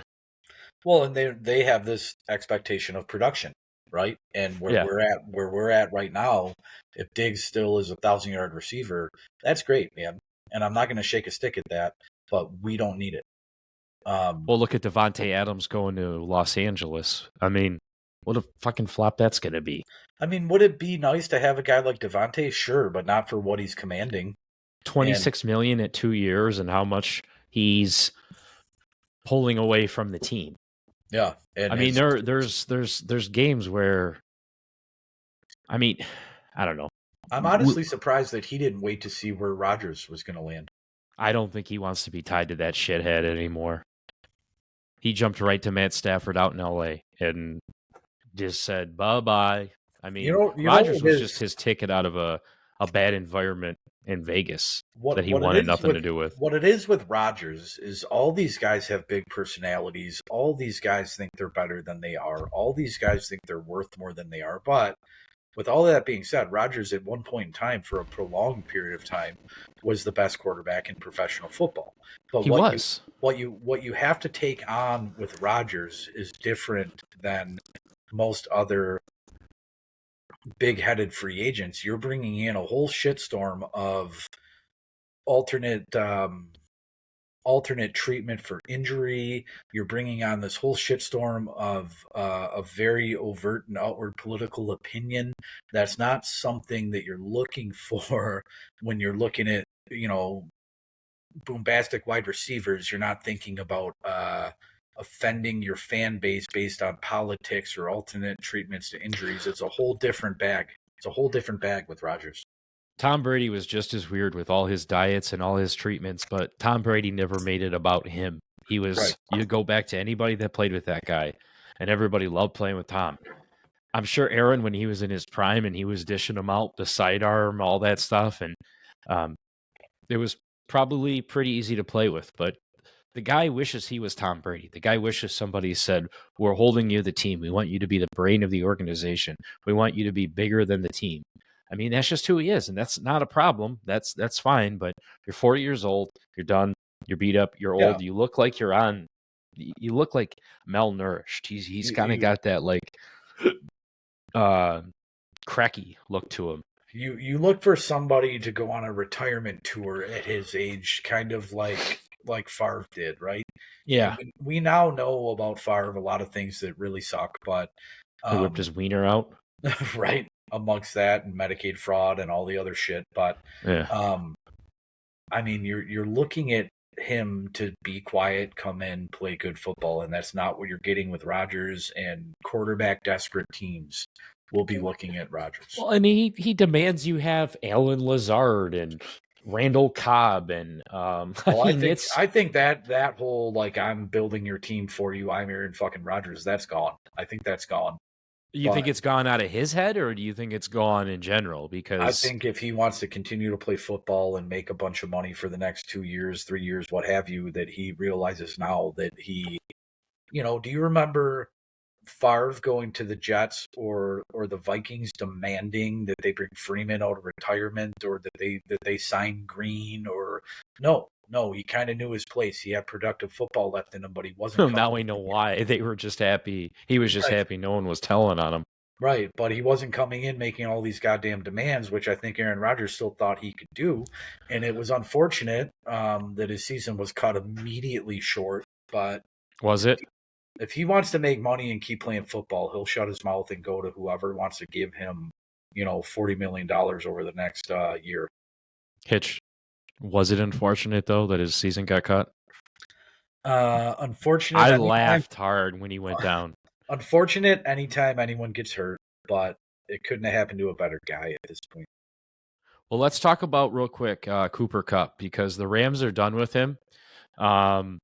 Well, and they have this expectation of production, right? And where we're at right now, if Diggs still is a 1,000-yard receiver, that's great, man. And I'm not going to shake a stick at that, but we don't need it. Well, look at Devontae Adams going to Los Angeles. I mean, what a fucking flop that's going to be. I mean, would it be nice to have a guy like Devontae? Sure, but not for what he's commanding. $26 million at 2 years and how much he's pulling away from the team. Yeah. I mean, there's games where, I mean, I don't know. I'm honestly surprised that he didn't wait to see where Rodgers was going to land. I don't think he wants to be tied to that shithead anymore. He jumped right to Matt Stafford out in L.A. and just said, bye-bye. I mean, Rodgers was just his ticket out of a bad environment in Vegas that he wanted nothing to do with. What it is with Rodgers is all these guys have big personalities. All these guys think they're better than they are. All these guys think they're worth more than they are. But with all that being said, Rodgers at one point in time, for a prolonged period of time, was the best quarterback in professional football. But what you have to take on with Rodgers is different than most other big-headed free agents. You're bringing in a whole shitstorm of alternate treatment for injury. You're bringing on this whole shitstorm of a very overt and outward political opinion. That's not something that you're looking for when you're looking at, bombastic wide receivers. You're not thinking about offending your fan base based on politics or alternate treatments to injuries. It's a whole different bag. It's a whole different bag with Rodgers. Tom Brady was just as weird with all his diets and all his treatments, but Tom Brady never made it about him. He was, right. You go back to anybody that played with that guy, and everybody loved playing with Tom. I'm sure Aaron, when he was in his prime and he was dishing them out, the sidearm, all that stuff, and It was probably pretty easy to play with, but the guy wishes he was Tom Brady. The guy wishes somebody said, "We're holding you the team. We want you to be the brain of the organization. We want you to be bigger than the team." I mean, that's just who he is, and that's not a problem. That's fine. But you're 40 years old. You're done. You're beat up. You're Yeah, old. You look like you're on. You look like malnourished. He's you kind of you got that like uh cracky look to him. you look for somebody to go on a retirement tour at his age, kind of like Favre did, right? And Yeah, we now know about Favre a lot of things that really suck, but he whipped um, his wiener out. right amongst that and Medicaid fraud and all the other shit. But Yeah. um, I mean, you're looking at him to be quiet, come in, play good football, and that's not what you're getting with Rodgers, and quarterback desperate teams will be looking at Rodgers. Well, and he demands you have Alan Lazard and Randall Cobb, and I Well, I mean think it's. I think that whole like I'm building your team for you, I'm Aaron fucking Rodgers, that's gone. I think that's gone. You think But it's gone out of his head, or do you think it's gone in general? I Because think if he wants to continue to play football and make a bunch of money for the next 2 years, 3 years, what have you, that he realizes now that do you remember Favre going to the Jets or the Vikings demanding that they bring Freeman out of retirement or that they sign Green or no, he kind of knew his place. He had productive football left in him, but he wasn't now coming we know in. why they were just happy. He was just Right. happy no one was telling on him. Right, but he wasn't coming in making all these goddamn demands, which I think Aaron Rodgers still thought he could do, and it was unfortunate that his season was cut immediately short. But Was it if he wants to make money and keep playing football, he'll shut his mouth and go to whoever wants to give him, $40 million over the next year. Hitch? Was it unfortunate though that his season got cut? Unfortunate I anytime. laughed hard when he went down. Unfortunate anytime anyone gets hurt, but it couldn't have happened to a better guy at this point. Well, let's talk about real quick Cooper Cup because the Rams are done with him. Um,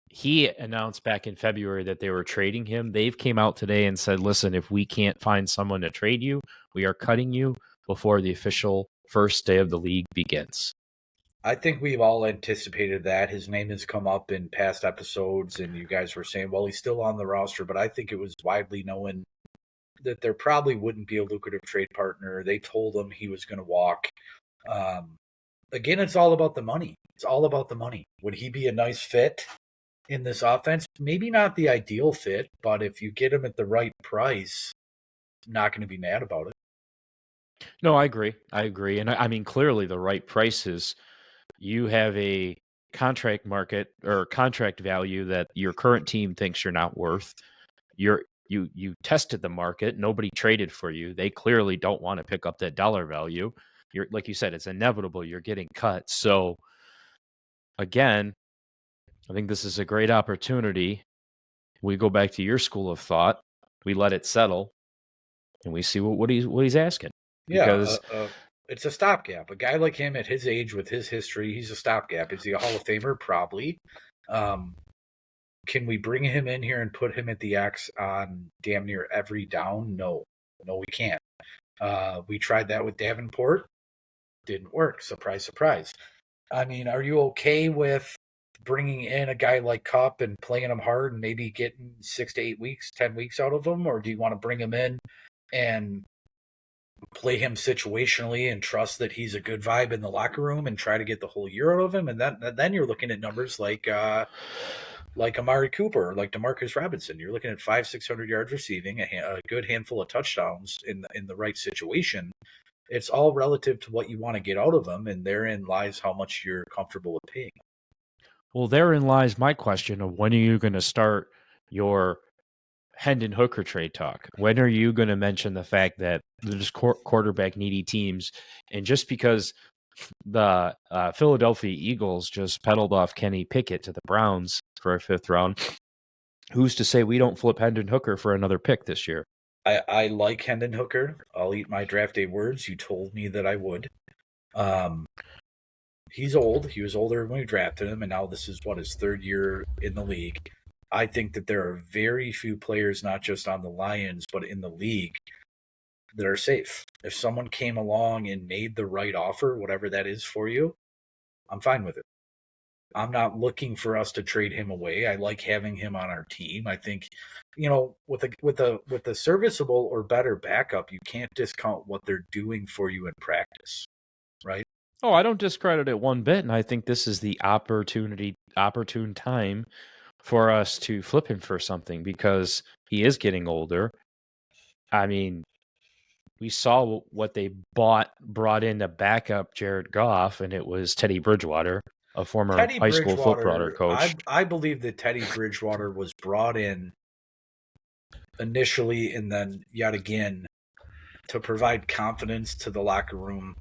he announced back in February that they were trading him. They've came out today and said, "Listen, if we can't find someone to trade you, we are cutting you before the official first day of the league begins." I think we've all anticipated that. His name has come up in past episodes, and you guys were saying, well, he's still on the roster, but I think it was widely known that there probably wouldn't be a lucrative trade partner. They told him he was going to walk. Um, Again, it's all about the money. It's all about the money. Would he be a nice fit in this offense? Maybe not the ideal fit, but if you get him at the right price, I'm not going to be mad about it. No, I agree. I agree. And I mean, clearly the right price is you have a contract market or contract value that your current team thinks you're not worth. You tested the market. Nobody traded for you. They clearly don't want to pick up that dollar value. You're like you said, it's inevitable. You're getting cut. So again, I think this is a great opportunity. We go back to your school of thought. We let it settle, and we see what he's asking. Yeah, Because it's a stopgap. A guy like him at his age with his history, he's a stopgap. Is he a Hall of Famer? Probably. Um, can we bring him in here and put him at the X on damn near every down? No, we can't. We tried that with Davenport, didn't work. Surprise, surprise. I mean, are you okay with bringing in a guy like Cup and playing him hard and maybe getting 6 to 8 weeks, 10 weeks out of him, or do you want to bring him in and play him situationally and trust that he's a good vibe in the locker room and try to get the whole year out of him? And then you're looking at numbers like Amari Cooper, like Demarcus Robinson. You're looking at 500-600 yards receiving, a good handful of touchdowns in the right situation. It's all relative to what you want to get out of them, and therein lies how much you're comfortable with paying. well, therein lies my question of when are you going to start your Hendon Hooker trade talk? When are you going to mention the fact that there's quarterback needy teams, and just because the Philadelphia Eagles just peddled off Kenny Pickett to the Browns for a fifth round, who's to say we don't flip Hendon Hooker for another pick this year? I like Hendon Hooker. I'll eat my draft day words. You told me that I would. Um, he's old. He was older when we drafted him, and now this is his third year in the league. I think that there are very few players, not just on the Lions, but in the league, that are safe. If someone came along and made the right offer, whatever that is for you, I'm fine with it. I'm not looking for us to trade him away. I like having him on our team. I think, with a serviceable or better backup, you can't discount what they're doing for you in practice, right? Oh, I don't discredit it one bit, and I think this is the opportune time for us to flip him for something because he is getting older. I mean, we saw what they brought in to back up Jared Goff, and it was Teddy Bridgewater, a former Teddy high school footballer Bridgewater, coach. I believe that Teddy Bridgewater was brought in initially and then yet again to provide confidence to the locker room,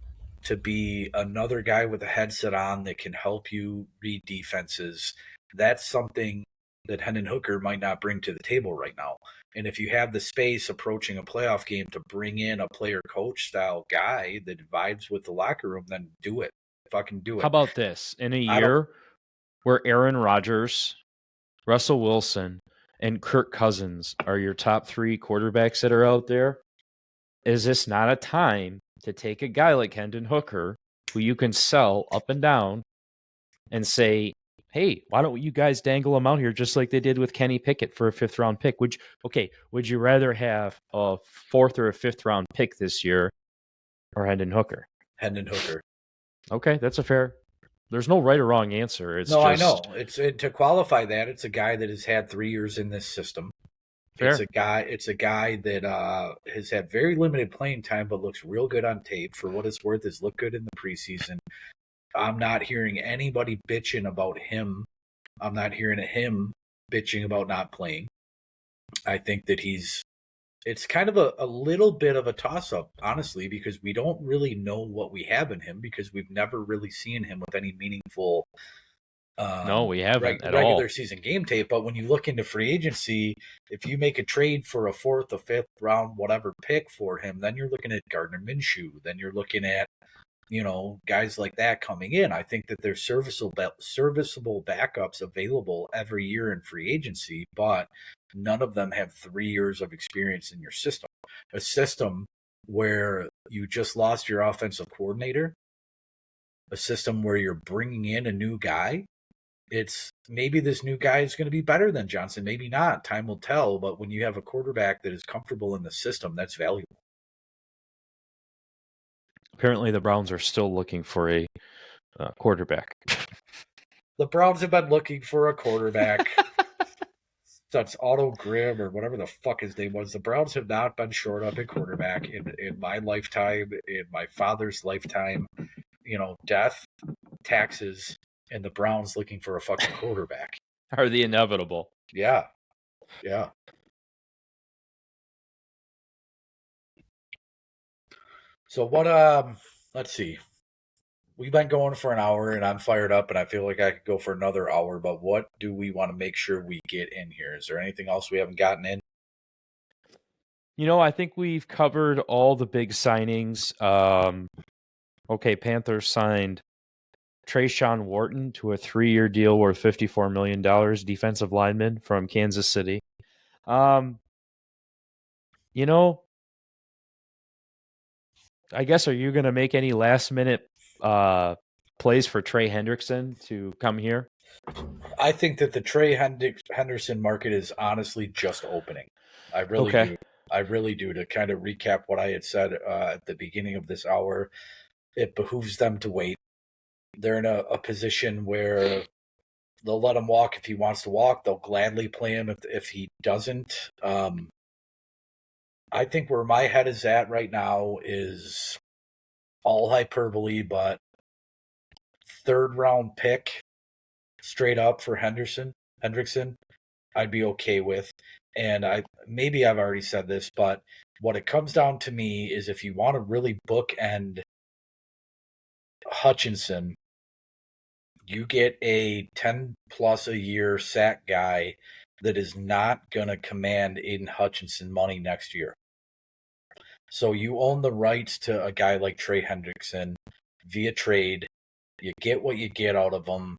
to be another guy with a headset on that can help you read defenses. That's something that Hendon Hooker might not bring to the table right now. And if you have the space approaching a playoff game to bring in a player coach style guy that vibes with the locker room, then do it. Fucking do it. How about this? In a I don't. year where Aaron Rodgers, Russell Wilson, and Kirk Cousins are your top 3 quarterbacks that are out there, is this not a time to take a guy like Hendon Hooker, who you can sell up and down, and say, hey, why don't you guys dangle him out here just like they did with Kenny Pickett for a 5th-round pick? Would you rather have a 4th or a 5th-round pick this year or Hendon Hooker? Hendon Hooker. Okay, that's a fair. There's no right or wrong answer. It's No, just, I know. To qualify that, it's a guy that has had 3 years in this system. fair. It's a guy that has had very limited playing time, but looks real good on tape. For what it's worth, has looked good in the preseason. I'm not hearing anybody bitching about him. I'm not hearing him bitching about not playing. I think that it's kind of a little bit of a toss up, honestly, because we don't really know what we have in him because we've never really seen him with any meaningful No, we haven't at regular all. season game tape. But when you look into free agency, if you make a trade for a 4th, a 5th round, whatever pick for him, then you're looking at Gardner Minshew. Then you're looking at, guys like that coming in. I think that there's serviceable backups available every year in free agency, but none of them have 3 years of experience in your system. A system where you just lost your offensive coordinator, a system where you're bringing in a new guy. It's maybe this new guy is going to be better than Johnson, maybe not. Time will tell. But when you have a quarterback that is comfortable in the system, that's valuable. Apparently, the Browns are still looking for a quarterback. The Browns have been looking for a quarterback. That's Otto Grimm or whatever the fuck his name was. The Browns have not been short up a quarterback in my lifetime, in my father's lifetime. Death, taxes, and the Browns looking for a fucking quarterback. Are the inevitable. Yeah. So what? Let's see. We've been going for an hour, and I'm fired up, and I feel like I could go for another hour. But what do we want to make sure we get in here? Is there anything else we haven't gotten in? I think we've covered all the big signings. Okay, Panthers signed Trayshawn Wharton to a 3-year deal worth $54 million, defensive lineman from Kansas City. I guess, are you going to make any last-minute plays for Trey Hendrickson to come here? I think that the Trey Henderson market is honestly just opening. I really Okay. do. I really do. To kind of recap what I had said at the beginning of this hour, it behooves them to wait. They're in a position where they'll let him walk if he wants to walk. They'll gladly play him if he doesn't. I think where my head is at right now is all hyperbole, but 3rd round pick straight up for Hendrickson, I'd be okay with. And I've already said this, but what it comes down to me is if you want to really bookend Hutchinson, you get a 10 plus a year sack guy that is not going to command Aiden Hutchinson money next year. So you own the rights to a guy like Trey Hendrickson via trade. You get what you get out of him.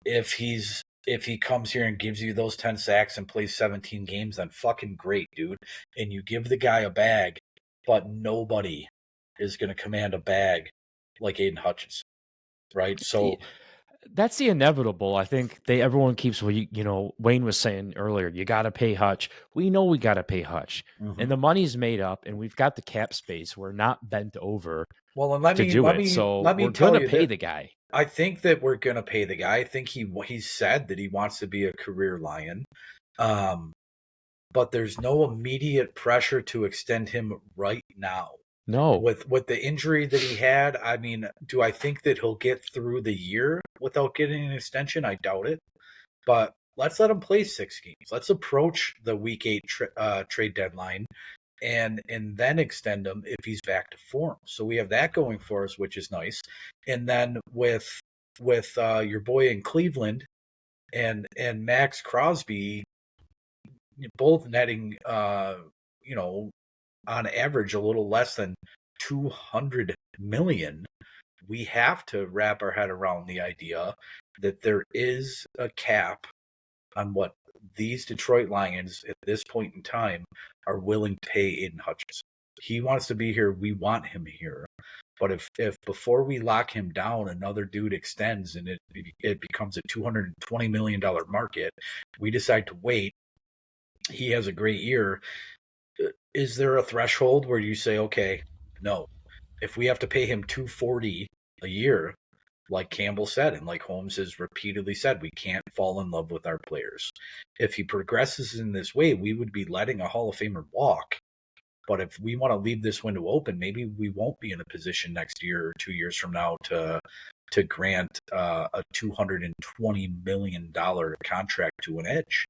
If he comes here and gives you those 10 sacks and plays 17 games, then fucking great, dude. And you give the guy a bag, but nobody is going to command a bag like Aiden Hutchinson. right? So that's the inevitable. I think everyone keeps, well, you know, Wayne was saying earlier, you got to pay Hutch. We know we got to pay Hutch, and the money's made up, and we've got the cap space. We're not bent over well, and let to me do let it, me so let me we're tell gonna you pay that the guy. I think that we're gonna pay the guy. I think he said that he wants to be a career Lion. But there's no immediate pressure to extend him right now. No, With the injury that he had, I mean, do I think that he'll get through the year without getting an extension? I doubt it. But let's let him play 6 games. Let's approach the week 8 trade deadline and then extend him if he's back to form. So we have that going for us, which is nice. And then with your boy in Cleveland and Max Crosby both netting you know on average a little less than 200 million, we have to wrap our head around the idea that there is a cap on what these Detroit Lions at this point in time are willing to pay Aiden Hutchinson. He wants to be here. We want him here. But if before we lock him down, another dude extends and it becomes a $220 million market, we decide to wait. He has a great year. Is there a threshold where you say, okay, no, if we have to pay him 240 a year, like Campbell said, and like Holmes has repeatedly said, we can't fall in love with our players. If he progresses in this way, we would be letting a Hall of Famer walk. But if we want to leave this window open, maybe we won't be in a position next year or 2 years from now to grant a $220 million contract to an edge.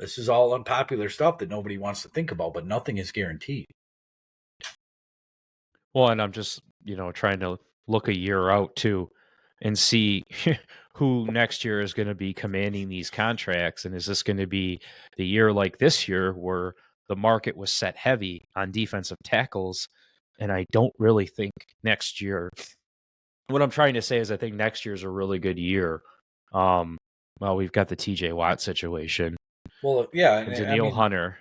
This is all unpopular stuff that nobody wants to think about, but nothing is guaranteed. well, and I'm just, you know, trying to look a year out too, and see who next year is going to be commanding these contracts, and is this going to be the year like this year where the market was set heavy on defensive tackles, and I don't really think next year. What I'm trying to say is I think next year's a really good year. Well, we've got the TJ Watt situation. Well, yeah, And and I Daniil mean, Hunter.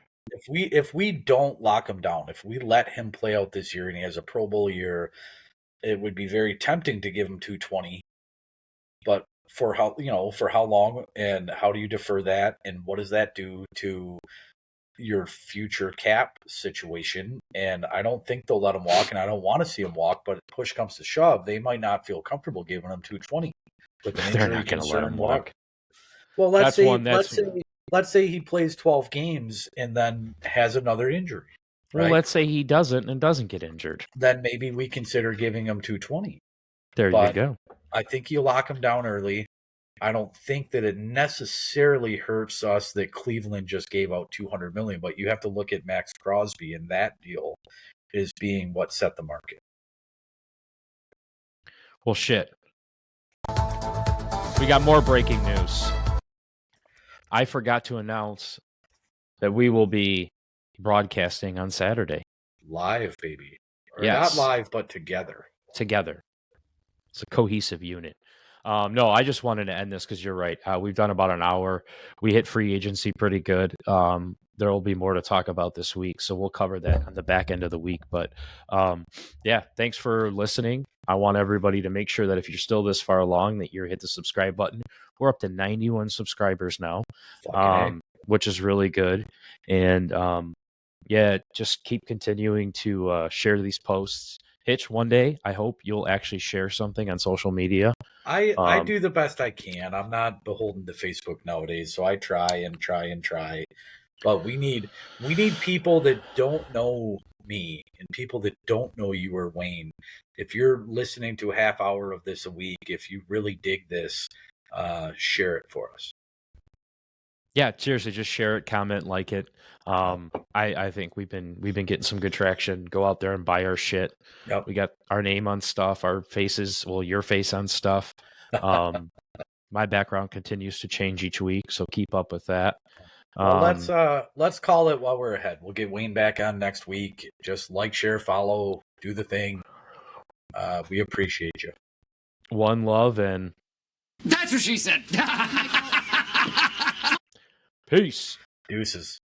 if we don't lock him down, if we let him play out this year and he has a Pro Bowl year, it would be very tempting to give him 220. But for how long, and how do you defer that, and what does that do to your future cap situation? And I don't think they'll let him walk, and I don't want to see him walk. But if push comes to shove, they might not feel comfortable giving him 220 with an They're injury not going to let concern, him whatever. walk. Well, That's one. let's say he plays 12 games and then has another injury, Well, right? let's say he doesn't get injured. Then maybe we consider giving him 220. There you But go. I think you lock him down early. I don't think that it necessarily hurts us that Cleveland just gave out 200 million, but you have to look at Max Crosby, and that deal is being what set the market. Well, shit. We got more breaking news. I forgot to announce that we will be broadcasting on Saturday. Live, baby. Or Yes. not live, but together. Together. It's a cohesive unit. No, I just wanted to end this because you're right. We've done about an hour. We hit free agency pretty good. There will be more to talk about this week, so we'll cover that on the back end of the week. But yeah, thanks for listening. I want everybody to make sure that if you're still this far along, that you hit the subscribe button. We're up to 91 subscribers now, which is really good. And yeah, just keep continuing to share these posts. Hitch, one day, I hope you'll actually share something on social media. I do the best I can. I'm not beholden to Facebook nowadays, so I try and try and try. But we need people that don't know me and people that don't know you or Wayne. If you're listening to a half hour of this a week, if you really dig this, share it for us. Yeah, seriously, just share it, comment, like it. I think we've been getting some good traction. Go out there and buy our shit. Yep. We got our name on stuff, our faces, well, your face on stuff. My background continues to change each week, so keep up with that. Well, let's call it while we're ahead. We'll get Wayne back on next week. Just like, share, follow, do the thing. We appreciate you. One love, and That's what she said. peace. Deuces.